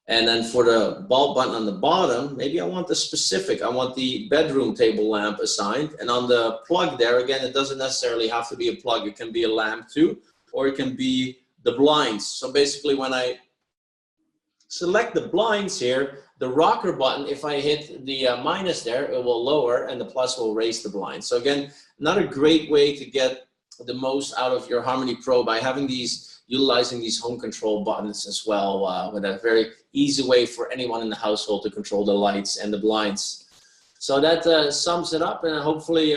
And then for the bulb button on the bottom, maybe I want the specific. I want the bedroom table lamp assigned. And on the plug there, again, it doesn't necessarily have to be a plug. It can be a lamp too, or it can be the blinds. So basically when I select the blinds here, the rocker button, if I hit the minus there, it will lower, and the plus will raise the blinds. So again, another great way to get the most out of your Harmony Pro by having utilizing these home control buttons as well, with a very easy way for anyone in the household to control the lights and the blinds. So that sums it up, and hopefully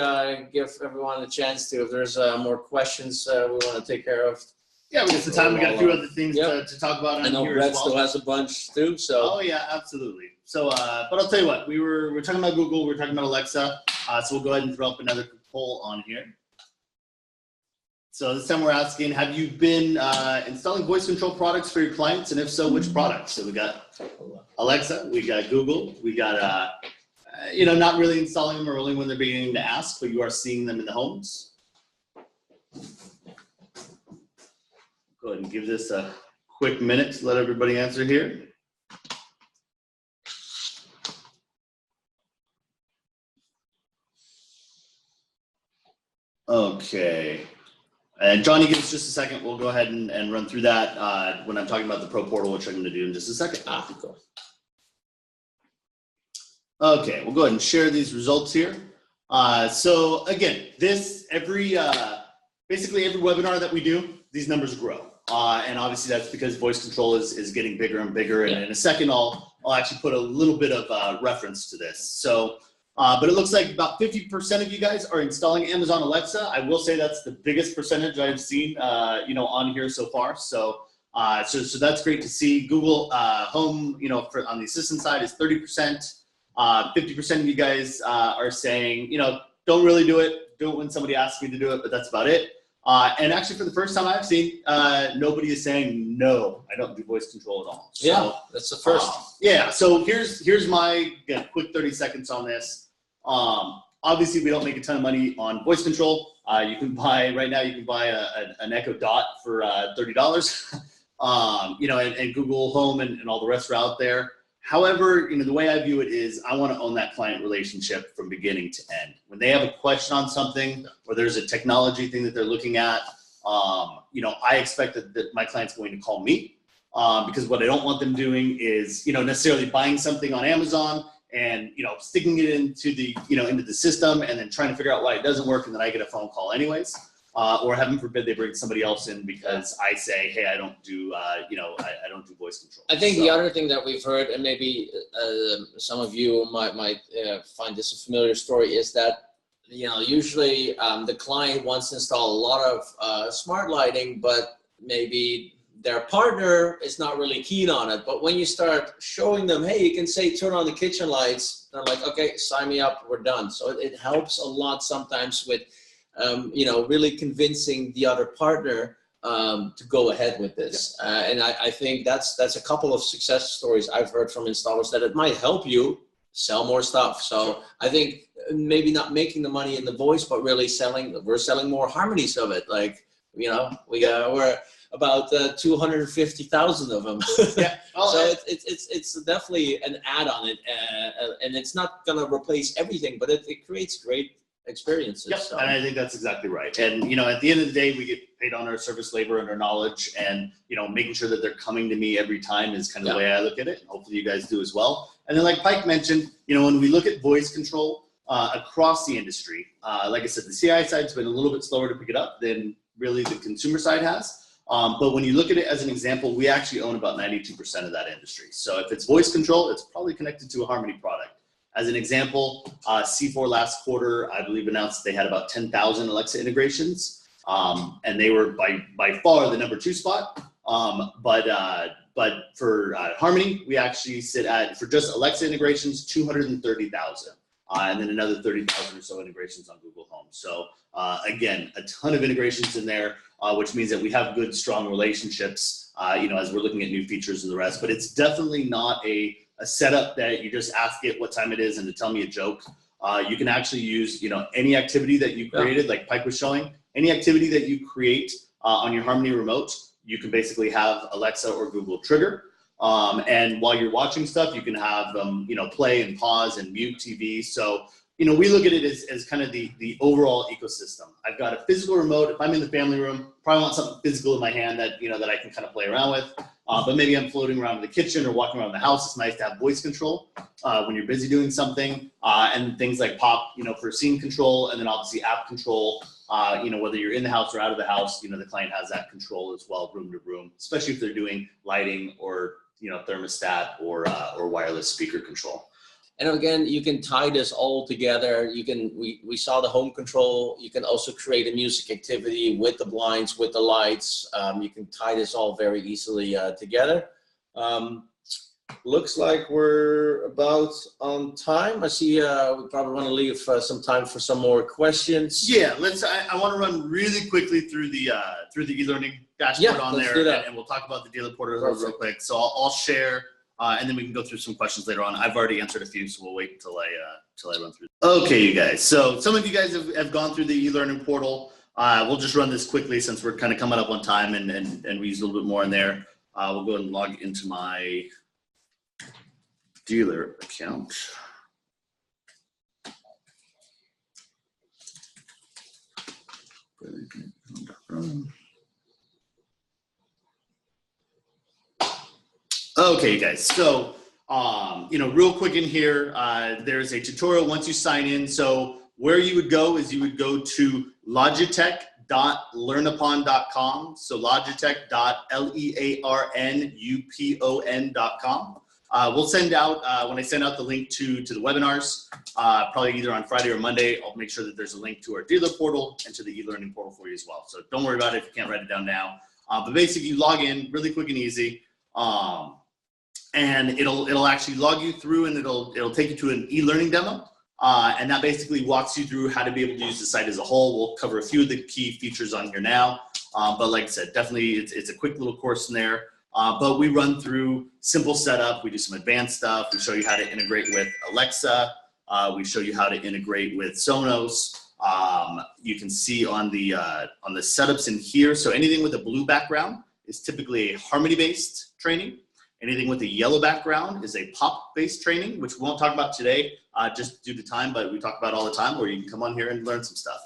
give everyone a chance to, if there's more questions we want to take care of. Yeah, we got some time. We got a few other things to talk about. I know Brett still has a bunch too. So. Oh yeah, absolutely. So, but I'll tell you what, we're talking about Google, we're talking about Alexa. So we'll go ahead and throw up another poll on here. So this time we're asking, have you been installing voice control products for your clients, and if so, which products? So we got Alexa, we got Google, we got not really installing them or only when they're beginning to ask, but you are seeing them in the homes. Go ahead and give this a quick minute to let everybody answer here. Okay. And Johnny, give us just a second. We'll go ahead and run through that when I'm talking about the Pro Portal, which I'm going to do in just a second. Cool. Okay, we'll go ahead and share these results here. So again, basically every webinar that we do, these numbers grow. And obviously that's because voice control is getting bigger and bigger. And in a second, I'll actually put a little bit of reference to this. So, but it looks like about 50% of you guys are installing Amazon Alexa. I will say that's the biggest percentage I've seen, on here so far. So, so that's great to see. Google Home, on the assistant side is 30%. 50% of you guys are saying, don't really do it. Do it when somebody asks me to do it, but that's about it. And actually, for the first time I've seen, nobody is saying, no, I don't do voice control at all. So, yeah, that's the first. Yeah, so here's my quick 30 seconds on this. Obviously, we don't make a ton of money on voice control. You can buy an Echo Dot for $30, and Google Home and all the rest are out there. However, the way I view it is I want to own that client relationship from beginning to end. When they have a question on something or there's a technology thing that they're looking at, I expect that my client's going to call me because what I don't want them doing is, necessarily buying something on Amazon and, sticking it into the system and then trying to figure out why it doesn't work. And then I get a phone call anyways. Or heaven forbid they bring somebody else in because I say, hey, I don't do, I don't do voice control. I think the other thing that we've heard, and maybe some of you might find this a familiar story, is that usually the client wants to install a lot of smart lighting, but maybe their partner is not really keen on it. But when you start showing them, hey, you can say turn on the kitchen lights, they're like, okay, sign me up, we're done. So it helps a lot sometimes with really convincing the other partner to go ahead with this. And I think that's a couple of success stories I've heard from installers that it might help you sell more stuff. So I think maybe not making the money in the voice, but really we're selling more harmonies of it. Like, we're about 250,000 of them. Yeah. So it's definitely an add-on, and it's not going to replace everything, but it creates great experiences. Yep, so. And I think that's exactly right. And, at the end of the day, we get paid on our service labor and our knowledge, and, making sure that they're coming to me every time is kind of the way I look at it. And hopefully you guys do as well. And then like Pike mentioned, when we look at voice control across the industry, like I said, the CI side's been a little bit slower to pick it up than really the consumer side has. But when you look at it as an example, we actually own about 92% of that industry. So if it's voice control, it's probably connected to a Harmony product. As an example, C4 last quarter, I believe, announced they had about 10,000 Alexa integrations, and they were by far the #2 spot. But for Harmony, we actually sit at, for just Alexa integrations, 230,000, and then another 30,000 or so integrations on Google Home. So again, a ton of integrations in there, which means that we have good, strong relationships, as we're looking at new features and the rest. But it's definitely not a setup that you just ask it what time it is and to tell me a joke. You can actually use, any activity that you created, like Pike was showing, any activity that you create on your Harmony remote, you can basically have Alexa or Google trigger. And while you're watching stuff, you can have them, play and pause and mute TV. So, we look at it as kind of the overall ecosystem. I've got a physical remote. If I'm in the family room, probably want something physical in my hand that, that I can kind of play around with. But maybe I'm floating around in the kitchen or walking around the house. It's nice to have voice control when you're busy doing something. And things like pop, for scene control, and then obviously app control. Whether you're in the house or out of the house, the client has that control as well, room to room, especially if they're doing lighting or, thermostat or wireless speaker control. And again, you can tie this all together. We saw the home control. You can also create a music activity with the blinds, with the lights. You can tie this all very easily together. Looks like we're about on time. I see we probably want to leave some time for some more questions. Yeah, I want to run really quickly through the e-learning dashboard on there, and we'll talk about the dealer portal real quick. So I'll share. And then we can go through some questions later on. I've already answered a few, so we'll wait until I run through. Okay, you guys. So some of you guys have gone through the e-learning portal. We'll just run this quickly since we're kind of coming up on time and we use a little bit more in there. We'll go ahead and log into my dealer account. Okay, you guys, so, real quick in here, there's a tutorial once you sign in. So where you would go is you would go to logitech.learnupon.com. So logitech.learnupon.com. We'll send out, when I send out the link to the webinars, probably either on Friday or Monday, I'll make sure that there's a link to our dealer portal and to the e-learning portal for you as well. So don't worry about it if you can't write it down now. But basically you log in really quick and easy. And it'll actually log you through, and it'll take you to an e-learning demo, and that basically walks you through how to be able to use the site as a whole. We'll cover a few of the key features on here now, but like I said, definitely it's a quick little course in there. But we run through simple setup. We do some advanced stuff. We show you how to integrate with Alexa. We show you how to integrate with Sonos. You can see on the setups in here. So anything with a blue background is typically a Harmony-based training. Anything with a yellow background is a pop-based training, which we won't talk about today just due to time, but we talk about all the time, where you can come on here and learn some stuff.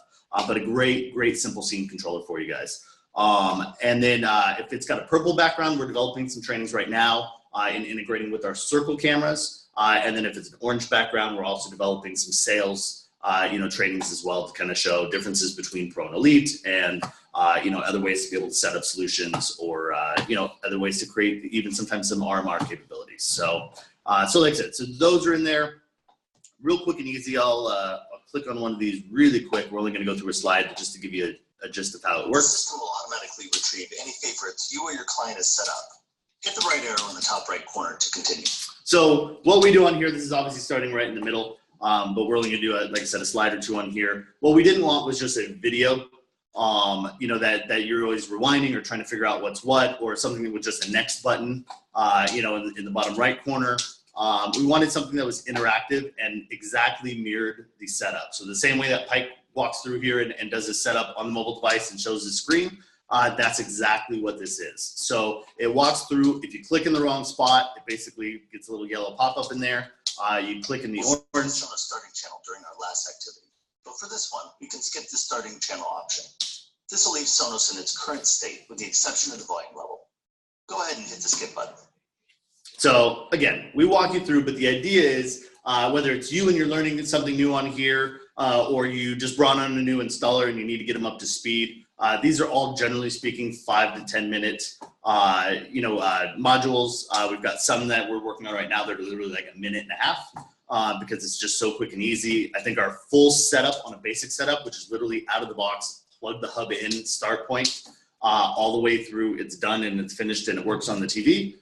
But a great simple scene controller for you guys. And then if it's got a purple background, we're developing some trainings right now in integrating with our circle cameras. And then if it's an orange background, we're also developing some sales trainings as well to kind of show differences between Pro and Elite, and other ways to be able to set up solutions, or other ways to create even sometimes some RMR capabilities. So like I said, so those are in there. Real quick and easy, I'll click on one of these really quick. We're only going to go through a slide just to give you a gist of how it works. The system will automatically retrieve any favorites you or your client has set up. Hit the right arrow in the top right corner to continue. So what we do on here, this is obviously starting right in the middle, but we're only going to do, like I said, a slide or two on here. What we didn't want was just a video, that you're always rewinding or trying to figure out what's what, or something with just a next button, in the bottom right corner. We wanted something that was interactive and exactly mirrored the setup. So the same way that Pike walks through here and does his setup on the mobile device and shows the screen, that's exactly what this is. So it walks through. If you click in the wrong spot, it basically gets a little yellow pop-up in there. You click in the orange. On the starting channel during our last activity. But for this one, we can skip the starting channel option. This will leave Sonos in its current state with the exception of the volume level. Go ahead and hit the skip button. So again, we walk you through, but the idea is whether it's you and you're learning something new on here, or you just brought on a new installer and you need to get them up to speed. These are all, generally speaking, 5 to 10 minute modules. We've got some that we're working on right now that are literally like a minute and a half. Because it's just so quick and easy. I think our full setup on a basic setup, which is literally out of the box, plug the hub in, start point, all the way through, it's done and it's finished and it works on the TV,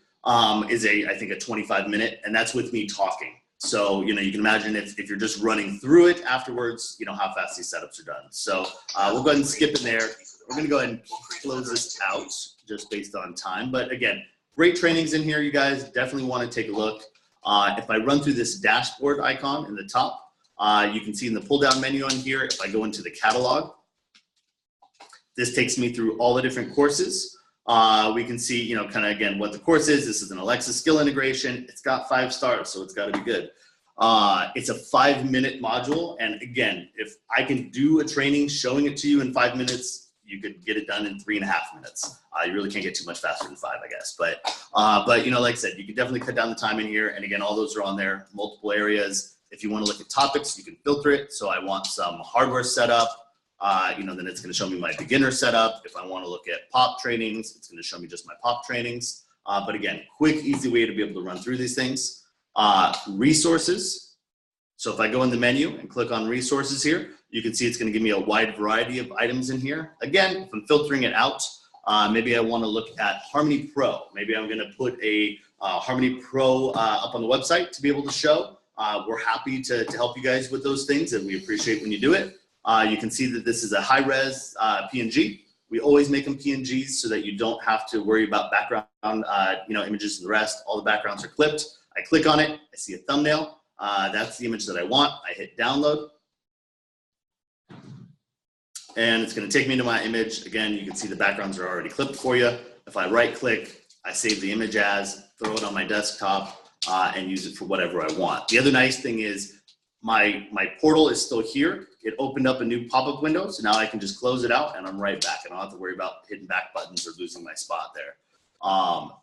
is I think a 25-minute, and that's with me talking. So, you can imagine if you're just running through it afterwards, how fast these setups are done. So we'll go ahead and skip in there. We're gonna go ahead and close this out just based on time. But again, great trainings in here, you guys. Definitely wanna take a look. If I run through this dashboard icon in the top, You can see in the pull down menu on here, if I go into the catalog, this takes me through all the different courses. We can see, you know, kind of again what the course is. This is an Alexa skill integration. It's got 5 stars, so it's got to be good. It's a 5-minute module. And again, if I can do a training showing it to you in 5 minutes, you could get it done in 3.5 minutes. You really can't get too much faster than 5, I guess. But you know, like I said, you can definitely cut down the time in here. And again, all those are on there, multiple areas. If you want to look at topics, you can filter it. So I want some hardware setup. You know, then it's going to show me my beginner setup. If I want to look at pop trainings, it's going to show me just my pop trainings. But again, quick, easy way to be able to run through these things. Resources. So if I go in the menu and click on resources here, you can see it's going to give me a wide variety of items in here. Again, if I'm filtering it out, maybe I want to look at Harmony Pro. Maybe I'm going to put a Harmony Pro up on the website to be able to show. We're happy to help you guys with those things, and we appreciate when you do it. You can see that this is a high-res PNG. We always make them PNGs so that you don't have to worry about background, you know, images and the rest. All the backgrounds are clipped. I click on it. I see a thumbnail. That's the image that I want. I hit download. And it's going to take me to my image. Again, you can see the backgrounds are already clipped for you. If I right-click, I save the image as, throw it on my desktop, and use it for whatever I want. The other nice thing is my portal is still here. It opened up a new pop-up window, so now I can just close it out and I'm right back. I don't have to worry about hitting back buttons or losing my spot there.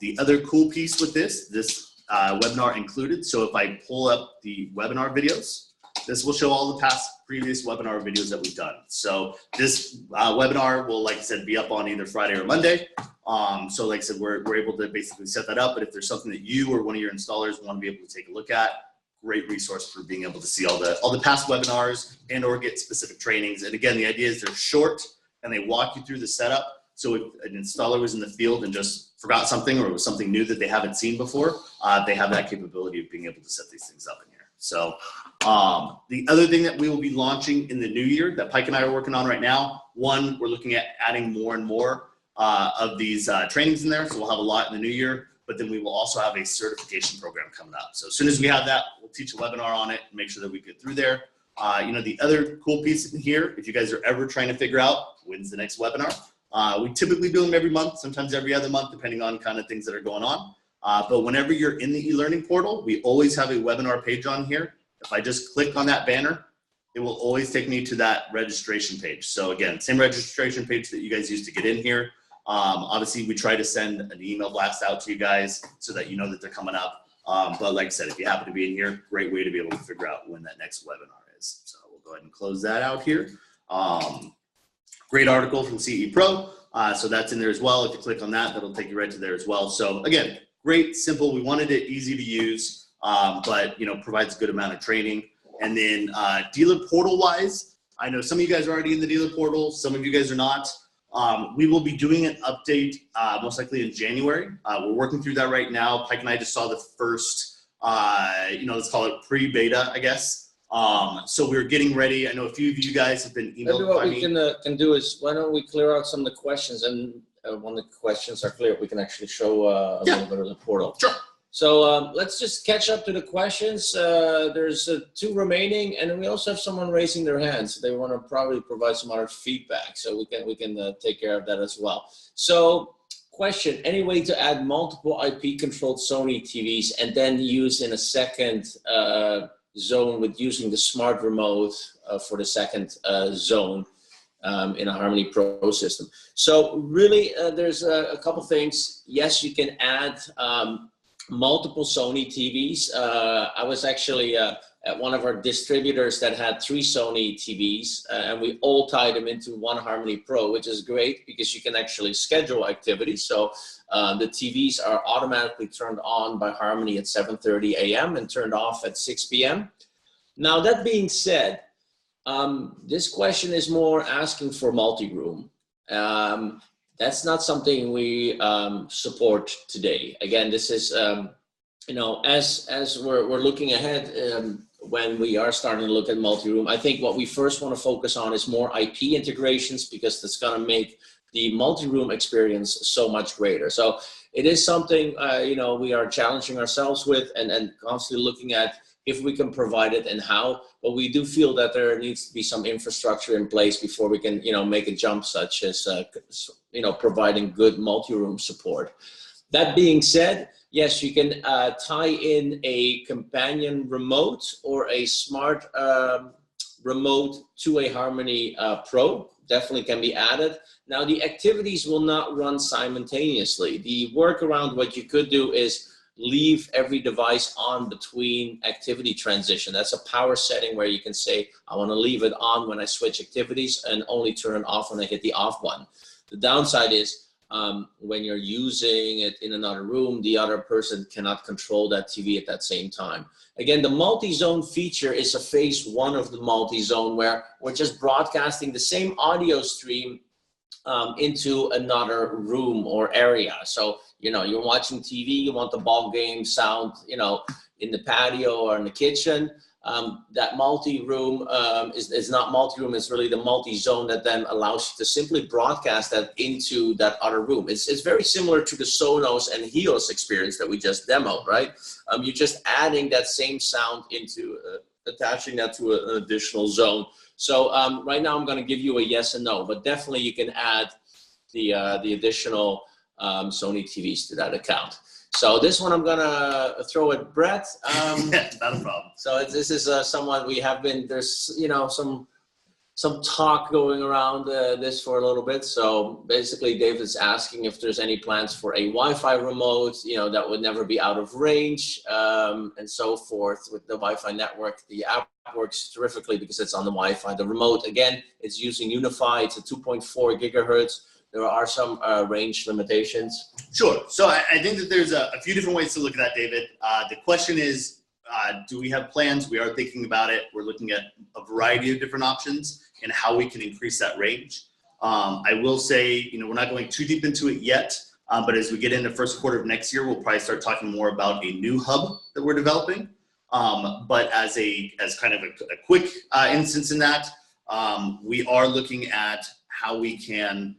The other cool piece with this webinar included, so if I pull up the webinar videos, this will show all the previous webinar videos that we've done. So this webinar will, like I said, be up on either Friday or Monday. So like I said, we're able to basically set that up, but if there's something that you or one of your installers want to be able to take a look at, great resource for being able to see all the past webinars and or get specific trainings. And again, the idea is they're short and they walk you through the setup. So if an installer was in the field and just forgot something or it was something new that they haven't seen before, they have that capability of being able to set these things up in here. So the other thing that we will be launching in the new year that Pike and I are working on right now, one, we're looking at adding more and more of these trainings in there. So we'll have a lot in the new year, but then we will also have a certification program coming up. So as soon as we have that, we'll teach a webinar on it and make sure that we get through there. You know, the other cool piece in here, if you guys are ever trying to figure out when's the next webinar, we typically do them every month, sometimes every other month, depending on kind of things that are going on. But whenever you're in the e-learning portal, we always have a webinar page on here. If I just click on that banner, it will always take me to that registration page. So again, same registration page that you guys use to get in here. Obviously, we try to send an email blast out to you guys so that you know that they're coming up. But like I said, if you happen to be in here, great way to be able to figure out when that next webinar is. So we'll go ahead and close that out here. Great article from CE Pro. So that's in there as well. If you click on that, that'll take you right to there as well. So again, great, simple. We wanted it easy to use, but you know, provides a good amount of training. And then dealer portal wise, I know some of you guys are already in the dealer portal. Some of you guys are not. We will be doing an update most likely in January. We're working through that right now. Pike and I just saw the first, you know, let's call it pre-beta, I guess. So we're getting ready. I know a few of you guys have been emailed. Maybe what we can do is, why don't we clear out some of the questions, and when the questions are clear, we can actually show a little bit of the portal. Sure. So let's just catch up to the questions. There's 2 remaining, and then we also have someone raising their hands. They want to probably provide some other feedback, so we can take care of that as well. So question, any way to add multiple IP-controlled Sony TVs and then use in a second zone with using the smart remote for the second zone in a Harmony Pro system? So really, there's a couple things. Yes, you can add multiple Sony TVs. I was actually at one of our distributors that had 3 Sony TVs, and we all tied them into one Harmony Pro, which is great because you can actually schedule activities. So the TVs are automatically turned on by Harmony at 7:30 a.m. and turned off at 6 p.m. Now, that being said, this question is more asking for multi-room. That's not something we support today. Again, this is, you know, as we're looking ahead, when we are starting to look at multi-room, I think what we first want to focus on is more IP integrations, because that's going to make the multi-room experience so much greater. So it is something, you know, we are challenging ourselves with and constantly looking at if we can provide it and how, but we do feel that there needs to be some infrastructure in place before we can, make a jump, such as, providing good multi-room support. That being said, yes, you can tie in a companion remote or a smart remote to a Harmony Pro. Definitely can be added. Now, the activities will not run simultaneously. The workaround, what you could do is leave every device on between activity transition. That's a power setting where you can say, I want to leave it on when I switch activities and only turn it off when I hit the off button. The downside is when you're using it in another room, the other person cannot control that TV at that same time. Again, the multi-zone feature is a phase one of the multi-zone where we're just broadcasting the same audio stream into another room or area. So, you're watching TV, you want the ball game sound, in the patio or in the kitchen. That multi-room is not multi-room, it's really the multi-zone that then allows you to simply broadcast that into that other room. It's very similar to the Sonos and HEOS experience that we just demoed, right? You're just adding that same sound into, attaching that to an additional zone. So right now I'm gonna give you a yes and no, but definitely you can add the additional Sony TVs to that account. So this one I'm gonna throw at Brett. Not a problem. So this is someone we have been, there's some talk going around this for a little bit. So basically David's asking if there's any plans for a Wi-Fi remote, that would never be out of range, and so forth. With the Wi-Fi network, the app works terrifically because it's on the Wi-Fi. The remote, again, it's using Unify. It's a 2.4 gigahertz. There are some range limitations. Sure. So I think that there's a few different ways to look at that, David. The question is, do we have plans? We are thinking about it. We're looking at a variety of different options and how we can increase that range. I will say, we're not going too deep into it yet, but as we get into first quarter of next year, we'll probably start talking more about a new hub that we're developing. But as kind of a quick instance in that, we are looking at how we can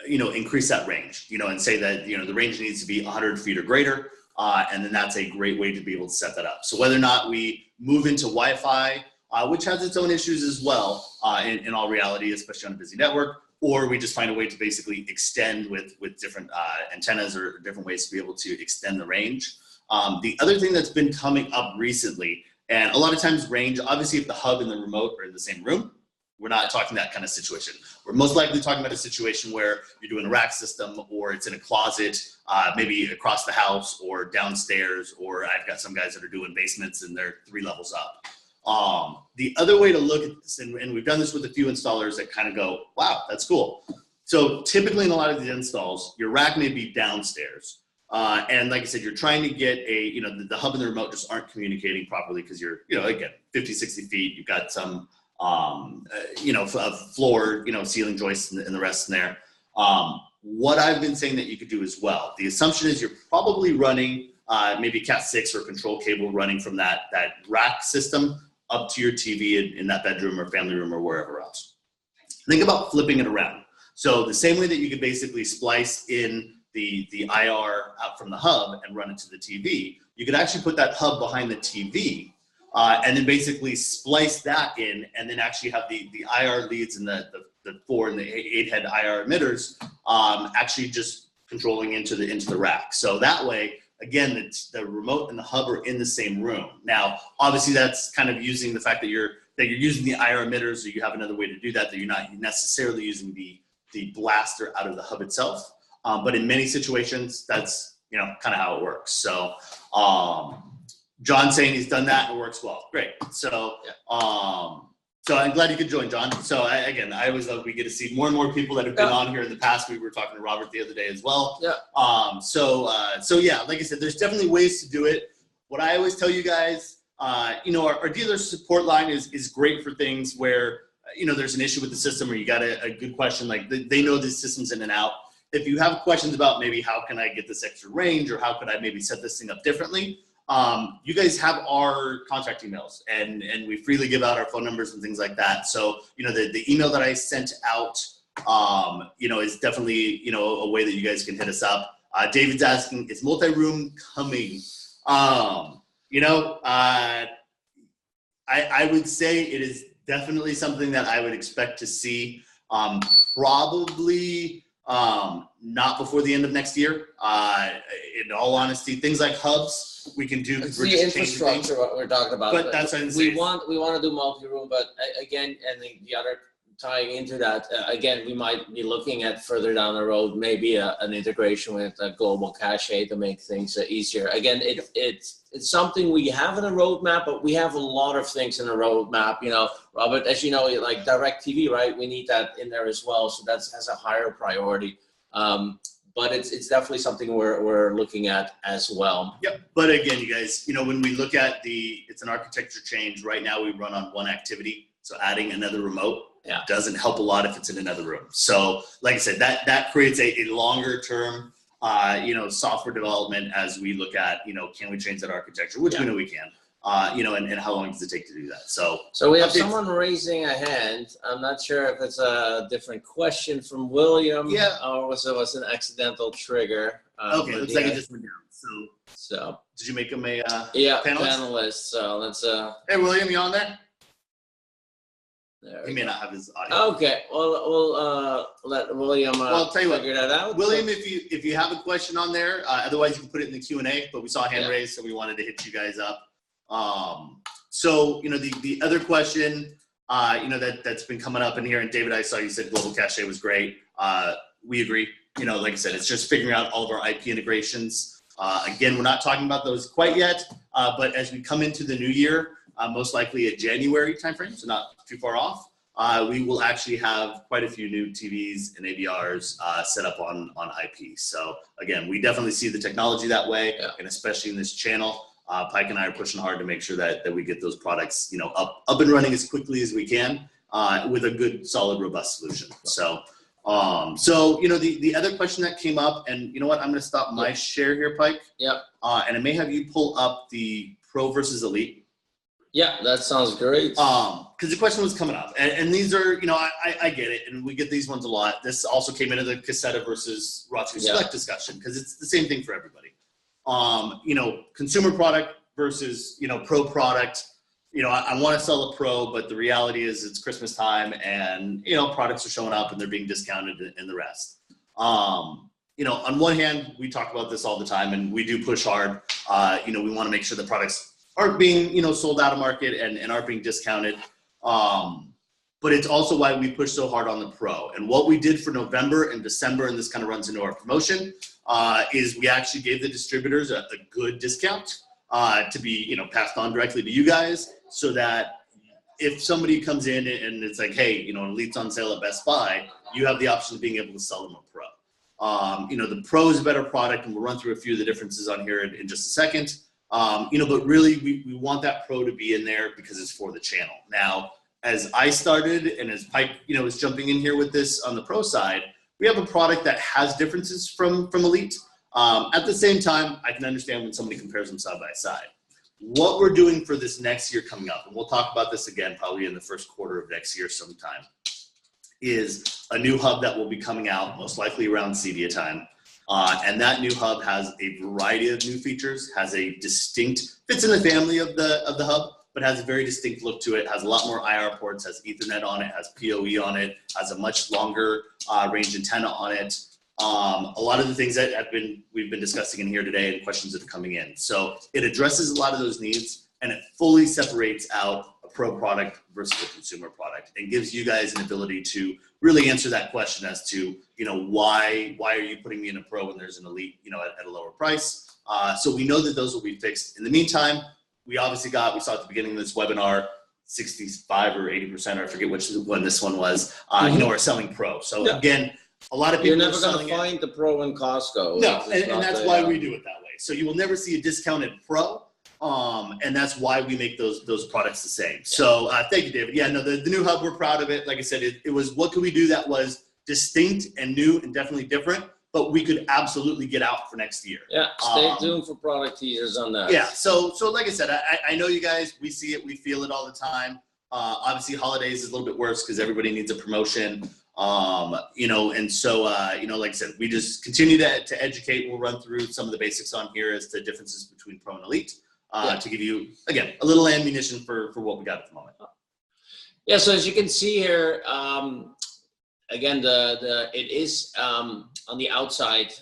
increase that range, and say that, the range needs to be 100 feet or greater. And then that's a great way to be able to set that up. So whether or not we move into Wi-Fi, which has its own issues as well, in all reality, especially on a busy network, or we just find a way to basically extend with different antennas or different ways to be able to extend the range. The other thing that's been coming up recently, and a lot of times range, obviously if the hub and the remote are in the same room, we're not talking that kind of situation. We're most likely talking about a situation where you're doing a rack system, or it's in a closet, maybe across the house or downstairs, or I've got some guys that are doing basements and they're 3 levels up. The other way to look at this, and we've done this with a few installers that kind of go, wow, that's cool. So typically in a lot of these installs, your rack may be downstairs. And like I said, you're trying to get the hub and the remote just aren't communicating properly because you're, again, 50, 60 feet, you've got some, floor, ceiling joists and the rest in there. What I've been saying that you could do as well, the assumption is you're probably running maybe Cat 6 or control cable running from that rack system up to your TV in that bedroom or family room or wherever else. Think about flipping it around. So the same way that you could basically splice in the IR out from the hub and run it to the TV, you could actually put that hub behind the TV and then basically splice that in, and then actually have the IR leads and the 4 and the 8 head IR emitters actually just controlling into the rack. So that way, again, the remote and the hub are in the same room. Now, obviously, that's kind of using the fact that you're using the IR emitters, or you have another way to do that you're not necessarily using the blaster out of the hub itself. But in many situations, that's kind of how it works. So John's saying he's done that and it works well. Great. So so I'm glad you could join, John. So I always love we get to see more and more people that have been on here in the past. We were talking to Robert the other day as well. Yeah. So yeah, like I said, there's definitely ways to do it. What I always tell you guys, our dealer support line is great for things where there's an issue with the system or you got a good question, like they know the system's in and out. If you have questions about maybe how can I get this extra range or how could I maybe set this thing up differently, you guys have our contact emails and we freely give out our phone numbers and things like that. So, the email that I sent out, is definitely, a way that you guys can hit us up. David's asking, is multi-room coming? I would say it is definitely something that I would expect to see. Probably not before the end of next year. In all honesty, things like hubs we can do. It's the infrastructure what we're talking about. But that's what I'm we want to do multi-room, but again, and the other tying into that, again, we might be looking at further down the road, maybe an integration with a global cache to make things easier. Again, it's something we have in a roadmap, but we have a lot of things in a roadmap. Robert, as you know, like DirecTV, right? We need that in there as well, so that has a higher priority. But it's definitely something we're looking at as well. Yep. But again, you guys, when we look at it's an architecture change. Right now, we run on one activity, so adding another remote doesn't help a lot if it's in another room. So like I said, that creates a longer term, software development as we look at, can we change that architecture, which we know we can, and how long does it take to do that? So we have someone raising a hand. I'm not sure if it's a different question from William or was it an accidental trigger. Okay, looks like it just went down. So did you make him a panelist? So let's hey William, you on there? He may not have his audio. Okay, we'll let William figure that out. William, if you have a question on there, otherwise you can put it in the Q&A, but we saw a hand raised, so we wanted to hit you guys up. So, the other question, that's been coming up in here, and David, I saw you said global cache was great. We agree. Like I said, it's just figuring out all of our IP integrations. Again, we're not talking about those quite yet, but as we come into the new year, most likely a January timeframe, so not too far off, we will actually have quite a few new TVs and AVRs set up on IP. So again, we definitely see the technology that way, and especially in this channel, Pike and I are pushing hard to make sure that we get those products, up and running as quickly as we can with a good, solid, robust solution. So, the other question that came up, and you know what, I'm going to stop my share here, Pike. Yep. And I may have you pull up the Pro versus Elite. Yeah, that sounds great. Because the question was coming up, and these are, I get it, and we get these ones a lot. This also came into the Cassetta versus RA2Select discussion, because it's the same thing for everybody. Consumer product versus, Pro product. I want to sell a Pro, but the reality is it's Christmas time, and, products are showing up and they're being discounted and the rest. On one hand, we talk about this all the time, and we do push hard. We want to make sure the products aren't being, sold out of market and aren't being discounted. But it's also why we push so hard on the Pro. And what we did for November and December, and this kind of runs into our promotion, is we actually gave the distributors a good discount to be, passed on directly to you guys, so that if somebody comes in and it's like, hey, Elite's on sale at Best Buy, you have the option of being able to sell them a Pro. The Pro is a better product, and we'll run through a few of the differences on here in just a second. But really we want that Pro to be in there because it's for the channel. Now, as I started and as Pike, is jumping in here with this on the Pro side, we have a product that has differences from Elite. At the same time, I can understand when somebody compares them side by side. What we're doing for this next year coming up, and we'll talk about this again probably in the first quarter of next year sometime, is a new hub that will be coming out most likely around CEDIA time. And that new hub has a variety of new features, has a distinct, fits in the family of the hub, but has a very distinct look to it, has a lot more IR ports, has Ethernet on it, has PoE on it, has a much longer range antenna on it. A lot of the things that we've been discussing in here today and questions that are coming in. So it addresses a lot of those needs, and it fully separates out a Pro product versus a consumer product, and gives you guys an ability to really answer that question as to, why are you putting me in a Pro when there's an Elite, at a lower price? So we know that those will be fixed. In the meantime, we obviously we saw at the beginning of this webinar, 65 or 80%, or I forget which one this one was, are selling Pro. So again, a lot of people You're never going to find the Pro in Costco. No, and that's why we do it that way. So you will never see a discounted Pro. And that's why we make those products the same. So thank you, David. Yeah, no, the new hub, we're proud of it. Like I said, it was what could we do that was distinct and new and definitely different, but we could absolutely get out for next year. Yeah, stay tuned for product teasers on that. Yeah, so like I said, I know you guys, we see it, we feel it all the time. Obviously, holidays is a little bit worse because everybody needs a promotion. And so, like I said, we just continue to educate. We'll run through some of the basics on here as to differences between Pro and Elite. to give you, again, a little ammunition for what we got at the moment. Yeah, so as you can see here, again, it is on the outside,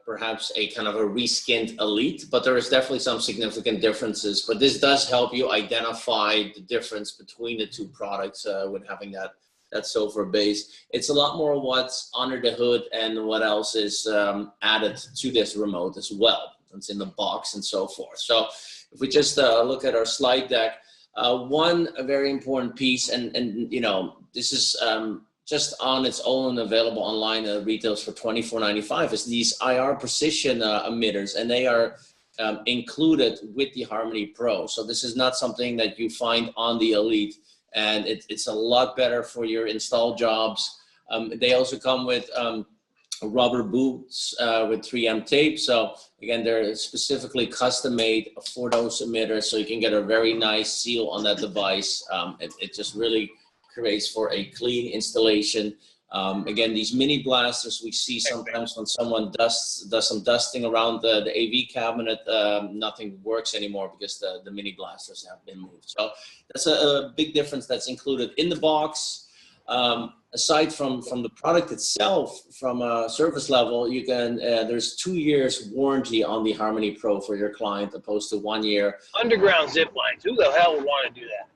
perhaps a kind of a reskinned Elite, but there is definitely some significant differences. But this does help you identify the difference between the two products with having that silver base. It's a lot more what's under the hood and what else is added to this remote as well. It's in the box and so forth. So if we just look at our slide deck, one very important piece, and you know, this is just on its own available online, retails for $24.95, is these IR precision emitters, and they are included with the Harmony Pro. So this is not something that you find on the Elite, and it's a lot better for your install jobs. They also come with rubber boots with 3M tape. So again, they're specifically custom made for those emitters, so you can get a very nice seal on that device. It just really creates for a clean installation. Again, these mini blasters we see sometimes when someone does some dusting around the AV cabinet, nothing works anymore because the mini blasters have been moved. So that's a big difference that's included in the box. Aside from the product itself, from a service level, you can there's 2 years warranty on the Harmony Pro for your client, opposed to 1 year. Underground zip lines. Who the hell would want to do that?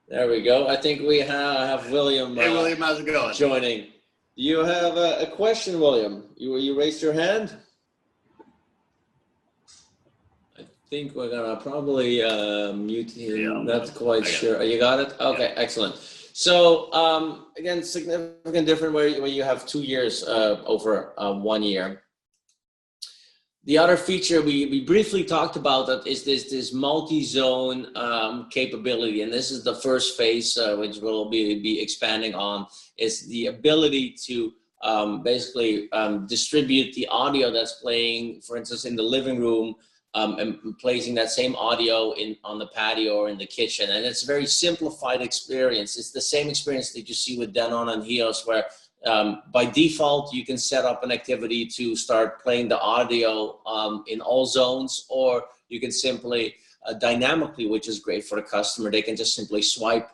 There we go. I think we have William. Hey, William, how's it going? Joining. Do you have a question, William? You raised your hand. I think we're gonna probably mute him. Yeah, Not quite sure. You got it? Okay, yeah. Excellent. So again, significant different where you have 2 years over 1 year. The other feature we briefly talked about that is this multi-zone capability, and this is the first phase which we'll be expanding on, is the ability to basically distribute the audio that's playing, for instance, in the living room, and placing that same audio on the patio or in the kitchen. And it's a very simplified experience. It's the same experience that you see with Denon and HEOS, where by default, you can set up an activity to start playing the audio in all zones, or you can simply dynamically, which is great for the customer, they can just simply swipe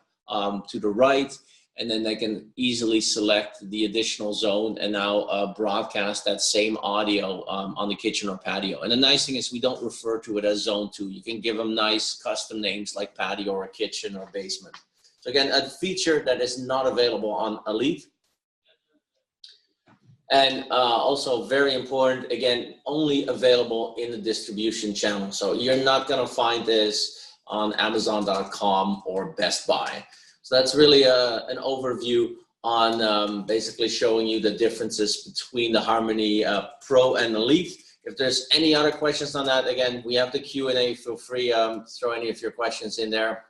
to the right, and then they can easily select the additional zone and now broadcast that same audio on the kitchen or patio. And the nice thing is we don't refer to it as zone 2. You can give them nice custom names like patio or kitchen or basement. So again, a feature that is not available on Elite. And also very important, again, only available in the distribution channel. So you're not gonna find this on Amazon.com or Best Buy. So that's really an overview on basically showing you the differences between the Harmony Pro and Elite. If there's any other questions on that, again, we have the Q&A. Feel free to throw any of your questions in there.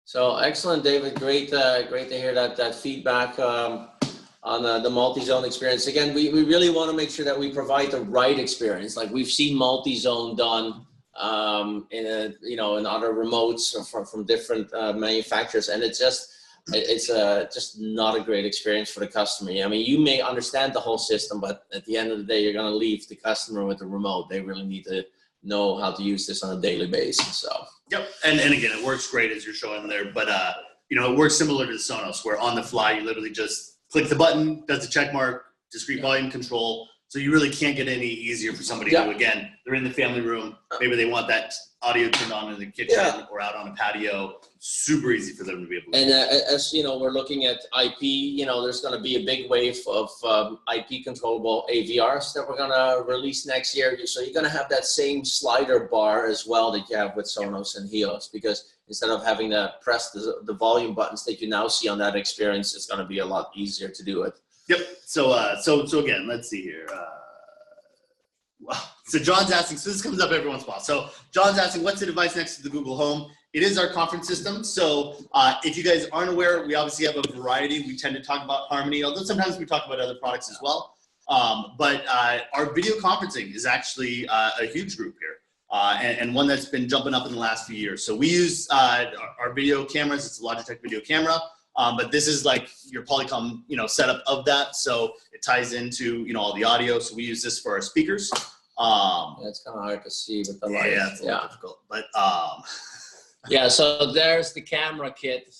So excellent, David. Great to hear that feedback on the multi-zone experience. Again, we really want to make sure that we provide the right experience. Like we've seen multi-zone done in other remotes from different manufacturers, and it's just not a great experience for the customer. I mean, you may understand the whole system, but at the end of the day, you're going to leave the customer with the remote. They really need to know how to use this on a daily basis. So yep, and again, it works great as you're showing there, but it works similar to the Sonos, where on the fly you literally just click the button, does the check mark, discrete volume control. So you really can't get any easier for somebody who, again, they're in the family room. Maybe they want that audio turned on in the kitchen or out on a patio. Super easy for them to be able to do. And as you know, we're looking at IP. There's going to be a big wave of IP controllable AVRs that we're going to release next year. So you're going to have that same slider bar as well that you have with Sonos and HEOS, because instead of having to press the volume buttons that you now see on that experience, it's going to be a lot easier to do it. Yep. So again, let's see here. So John's asking, so this comes up every once in a while. So John's asking, what's the device next to the Google Home? It is our conference system. So if you guys aren't aware, we obviously have a variety. We tend to talk about Harmony, although sometimes we talk about other products as well. But our video conferencing is actually a huge group here. And one that's been jumping up in the last few years. So we use our video cameras. It's a Logitech video camera. But this is like your Polycom, setup of that. So it ties into, all the audio. So we use this for our speakers. It's kind of hard to see with the light. Yeah, it's a little difficult. But yeah, so there's the camera kit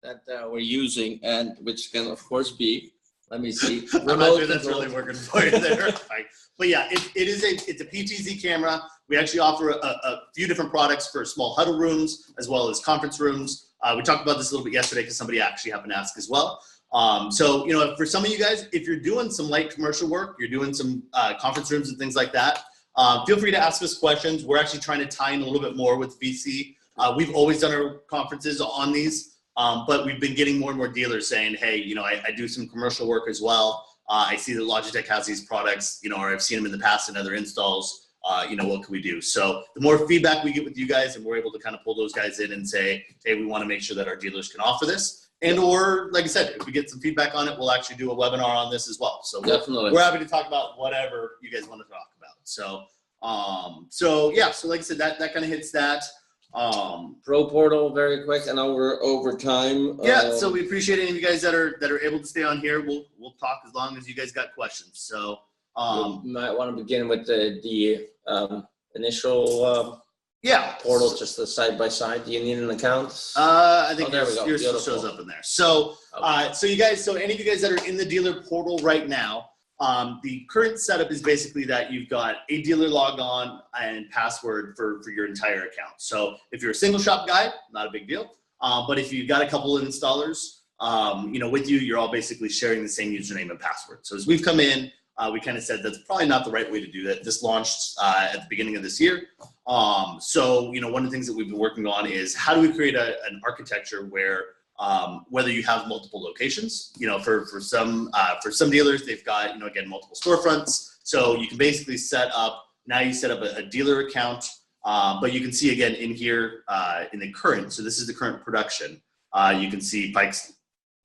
that we're using, and which can of course be, let me see, I'm not sure that's really working for you there. But yeah, it's a PTZ camera. We actually offer a few different products for small huddle rooms as well as conference rooms. We talked about this a little bit yesterday because somebody actually happened to ask as well. So, you know, for some of you guys, if you're doing some light commercial work, you're doing some conference rooms and things like that, feel free to ask us questions. We're actually trying to tie in a little bit more with VC. We've always done our conferences on these, but we've been getting more and more dealers saying, hey, you know, I do some commercial work as well. I see that Logitech has these products, you know, or I've seen them in the past in other installs. You know, what can we do? So the more feedback we get with you guys, and we're able to kind of pull those guys in and say, hey, we want to make sure that our dealers can offer this. And or, like I said, if we get some feedback on it, we'll actually do a webinar on this as well. So definitely, we're happy to talk about whatever you guys want to talk about. So, yeah, so like I said, that kind of hits that. Pro Portal, very quick, and over time. Yeah, so we appreciate any of you guys that are able to stay on here. We'll talk as long as you guys got questions. So you might want to begin with the initial yeah, portal, just the side by side. Do you need an account? I think there we go. yours shows up in there. So so you guys, so any of you guys that are in the dealer portal right now, the current setup is basically that you've got a dealer log on and password for your entire account. So if you're a single shop guy, not a big deal. But if you've got a couple of installers, you know, with you, you're all basically sharing the same username and password. So as we've come in, we kind of said that's probably not the right way to do that. This launched at the beginning of this year. So, you know, one of the things that we've been working on is how do we create an architecture where whether you have multiple locations, you know, for some dealers, they've got, you know, again, multiple storefronts. So you can basically set up a dealer account, but you can see again in here in the current, so this is the current production. You can see Pike's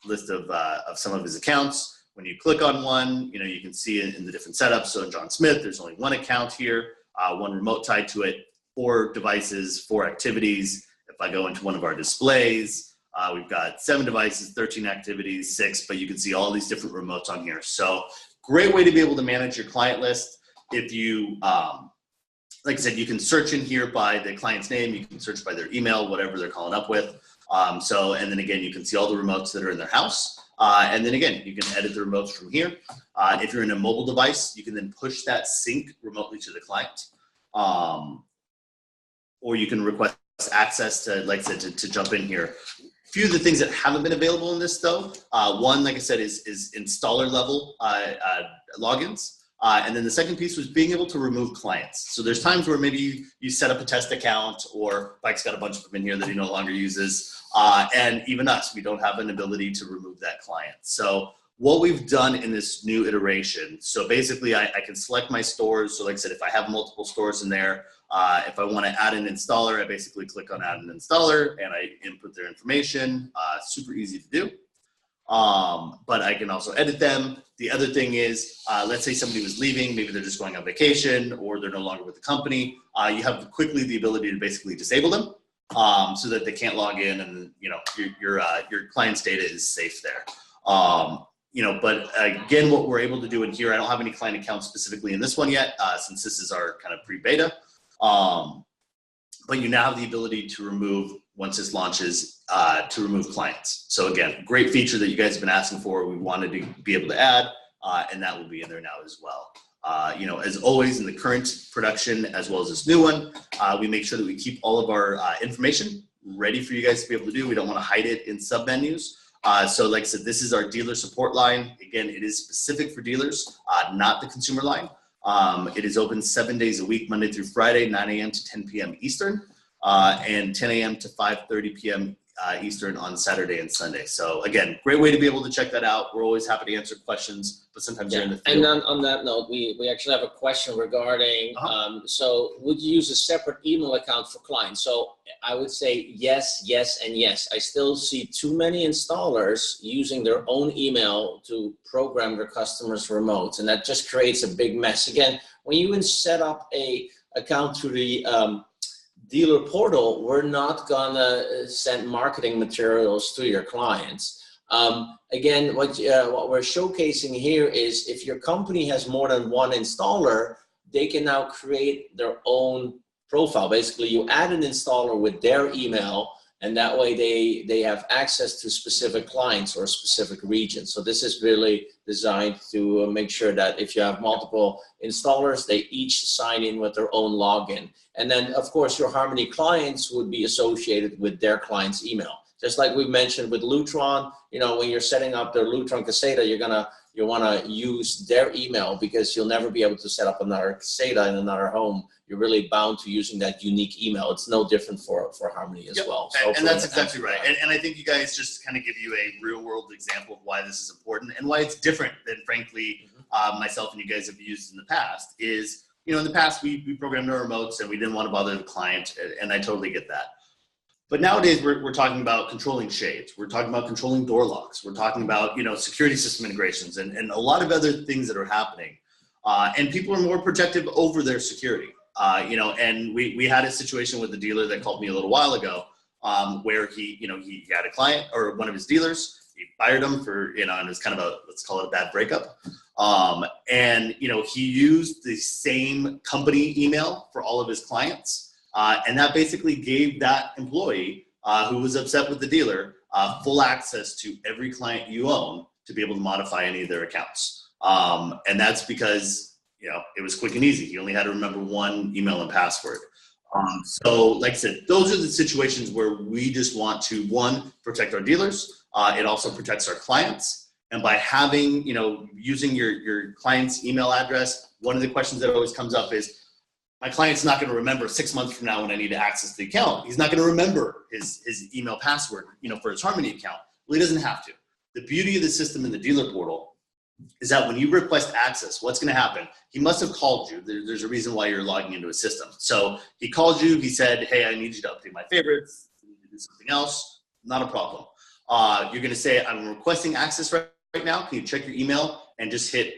list of some of his accounts. When you click on one, you know, you can see it in the different setups. So in John Smith, there's only one account here, one remote tied to it, 4 devices, 4 activities. If I go into one of our displays, we've got 7 devices, 13 activities, 6, but you can see all these different remotes on here. So great way to be able to manage your client list. If you, like I said, you can search in here by the client's name, you can search by their email, whatever they're calling up with. And then again, you can see all the remotes that are in their house. And then again, you can edit the remotes from here. If you're in a mobile device, you can then push that sync remotely to the client. Or you can request access to, like I said, to jump in here. A few of the things that haven't been available in this though, one, like I said, is installer level logins. And then the second piece was being able to remove clients. So there's times where maybe you set up a test account, or Pike's got a bunch of them in here that he no longer uses. And even us, we don't have an ability to remove that client. So what we've done in this new iteration, so basically I can select my stores. So like I said, if I have multiple stores in there, if I want to add an installer, I basically click on add an installer and I input their information. Super easy to do. But I can also edit them. The other thing is, let's say somebody was leaving, maybe they're just going on vacation or they're no longer with the company. You have quickly the ability to basically disable them so that they can't log in, and you know your client's data is safe there. You know, but again, what we're able to do in here, I don't have any client accounts specifically in this one yet, since this is our kind of pre-beta. But you now have the ability to remove, once this launches, to remove clients. So again, great feature that you guys have been asking for. We wanted to be able to add, and that will be in there now as well. You know, as always in the current production, as well as this new one, we make sure that we keep all of our information ready for you guys to be able to do. We don't want to hide it in sub-menus. So like I said, this is our dealer support line. Again, it is specific for dealers, not the consumer line. It is open 7 days a week, Monday through Friday, 9 a.m. to 10 p.m. Eastern, and 10 a.m. to 5:30 p.m. Eastern on Saturday and Sunday. So again, great way to be able to check that out. We're always happy to answer questions, but sometimes you're in the field. And on that note, we actually have a question regarding, so would you use a separate email account for clients? So I would say yes, yes, and yes. I still see too many installers using their own email to program their customers' remotes, and that just creates a big mess. Again, when you set up a account through the dealer portal, we're not gonna send marketing materials to your clients. Again, what we're showcasing here is if your company has more than one installer, they can now create their own profile. Basically, you add an installer with their email, and that way they have access to specific clients or specific regions. So this is really designed to make sure that if you have multiple installers, they each sign in with their own login. And then, of course, your Harmony clients would be associated with their client's email. Just like we mentioned with Lutron, you know, when you're setting up their Lutron Caseta, you want to use their email, because you'll never be able to set up another Caseta in another home. You're really bound to using that unique email. It's no different for Harmony as well. So and that's exactly right. And I think you guys just kind of give you a real world example of why this is important and why it's different than, frankly, myself and you guys have used in the past. Is, you know, in the past we programmed our remotes and we didn't want to bother the client, and I totally get that. But nowadays we're talking about controlling shades. We're talking about controlling door locks. We're talking about, you know, security system integrations and a lot of other things that are happening. And people are more protective over their security. You know, and we had a situation with the dealer that called me a little while ago, where he had a client or one of his dealers. He fired him for, you know, and it was kind of a, let's call it a bad breakup. And, you know, he used the same company email for all of his clients. And that basically gave that employee who was upset with the dealer full access to every client you own to be able to modify any of their accounts. And that's because, you know, it was quick and easy. He only had to remember one email and password. So like I said, those are the situations where we just want to, one, protect our dealers. It also protects our clients. And by having, you know, using your client's email address, one of the questions that always comes up is, my client's not going to remember 6 months from now when I need to access the account. He's not going to remember his email password, you know, for his Harmony account. Well, he doesn't have to. The beauty of the system in the dealer portal is that when you request access, what's going to happen? He must have called you. There's a reason why you're logging into a system. So he called you. He said, hey, I need you to update my favorites. I need to do something else. Not a problem. You're going to say, I'm requesting access right now. Can you check your email and just hit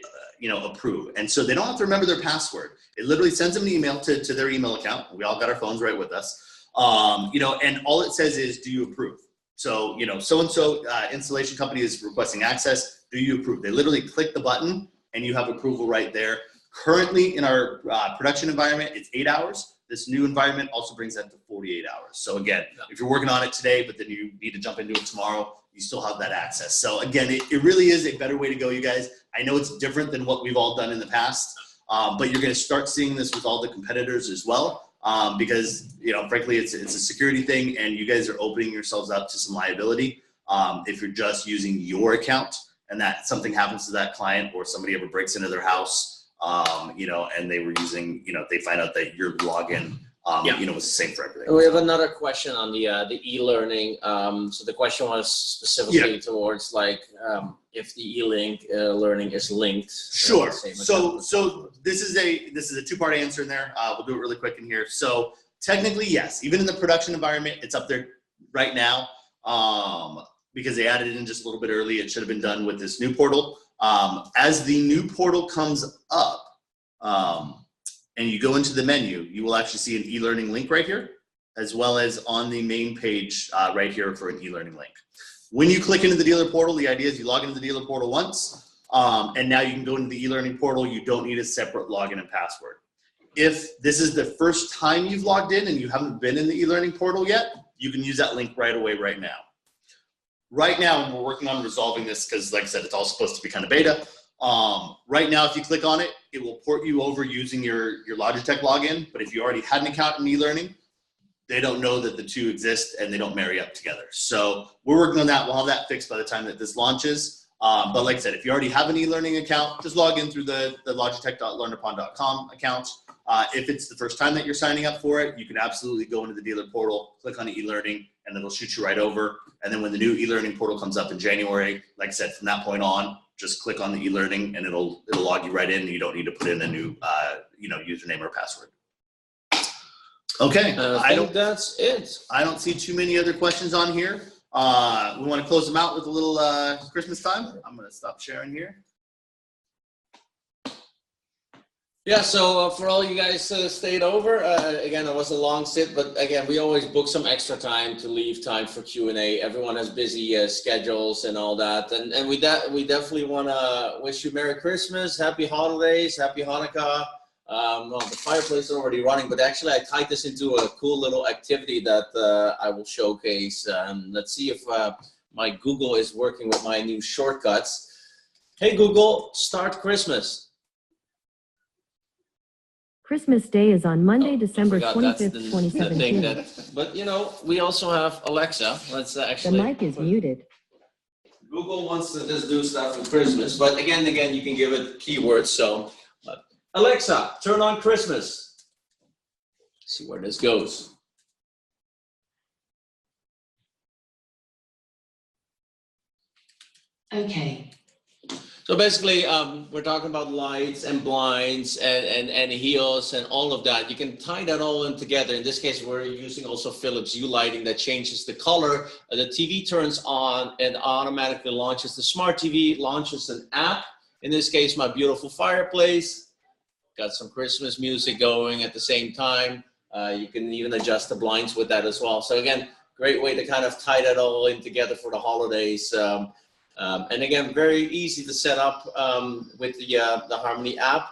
approve. And so they don't have to remember their password. It literally sends them an email to their email account. We all got our phones right with us. And all it says is, do you approve? So, so-and-so installation company is requesting access. Do you approve? They literally click the button and you have approval right there. Currently in our production environment, it's 8 hours. This new environment also brings that to 48 hours. So again, if you're working on it today, but then you need to jump into it tomorrow, you still have that access. So again, it really is a better way to go, you guys. I know it's different than what we've all done in the past, but you're going to start seeing this with all the competitors as well, because, frankly, it's a security thing, and you guys are opening yourselves up to some liability if you're just using your account and that something happens to that client or somebody ever breaks into their house, and they were using, they find out that your login was the same for everything. We have another question on the e-learning. So the question was specifically towards if the learning is linked. Sure. So this is a two-part answer in there. We'll do it really quick in here. So technically, yes, even in the production environment, it's up there right now because they added it in just a little bit early. It should have been done with this new portal. As the new portal comes up, and you go into the menu, you will actually see an e-learning link right here, as well as on the main page right here for an e-learning link. When you click into the dealer portal, the idea is you log into the dealer portal once, and now you can go into the e-learning portal. You don't need a separate login and password. If this is the first time you've logged in and you haven't been in the e-learning portal yet, you can use that link right away right now. Right now, we're working on resolving this because, like I said, it's all supposed to be kind of beta. Right now, if you click on it, it will port you over using your Logitech login. But if you already had an account in e-learning, they don't know that the two exist and they don't marry up together. So we're working on that. We'll have that fixed by the time that this launches. But like I said, if you already have an e-learning account, just log in through the logitech.learnupon.com account. If it's the first time that you're signing up for it, you can absolutely go into the dealer portal, click on the e-learning, and it'll shoot you right over. And then when the new e-learning portal comes up in January, like I said, from that point on, just click on the e-learning and it'll log you right in. And you don't need to put in a new username or password. Okay, I think that's it. I don't see too many other questions on here. We want to close them out with a little Christmas time. I'm going to stop sharing here. Yeah, so for all you guys stayed over, again, it was a long sit, but again, we always book some extra time to leave time for Q&A. Everyone has busy schedules and all that, and we definitely want to wish you Merry Christmas, Happy Holidays, Happy Hanukkah. Well, the fireplace is already running, but actually I tied this into a cool little activity that I will showcase. Let's see if my Google is working with my new shortcuts. Hey Google, start Christmas. Christmas Day is on Monday, December I forgot that's 25th, the 2017. thing but you know, we also have Alexa. Let's The actually. mic is muted. Google wants to just do stuff for Christmas, but again, you can give it keywords. So, Alexa, turn on Christmas. See where this goes. Okay. So basically, we're talking about lights and blinds and HEOS and all of that. You can tie that all in together. In this case, we're using also Philips Hue lighting that changes the color. The TV turns on and automatically launches the smart TV, launches an app. In this case, my beautiful fireplace. Got some Christmas music going at the same time. You can even adjust the blinds with that as well. So again, great way to kind of tie that all in together for the holidays. And again, very easy to set up with the Harmony app.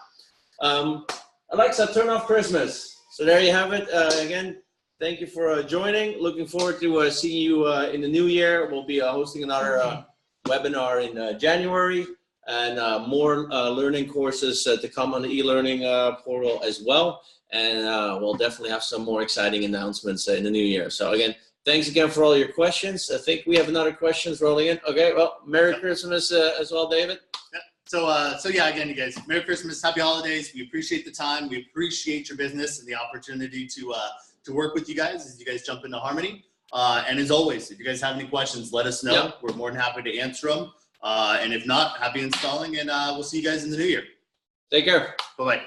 Alexa, turn off Christmas. So there you have it. Again, thank you for joining. Looking forward to seeing you in the new year. We'll be hosting another webinar in January, and more learning courses to come on the e-learning portal as well. And we'll definitely have some more exciting announcements in the new year. So again, thanks again for all your questions. I think we have another questions rolling in. Okay, well, Merry Christmas as well, David. Yep. So yeah, again, you guys, Merry Christmas, Happy Holidays. We appreciate the time. We appreciate your business and the opportunity to work with you guys as you guys jump into Harmony. And as always, if you guys have any questions, let us know. Yep. We're more than happy to answer them. And if not, happy installing, and we'll see you guys in the new year. Take care. Bye-bye.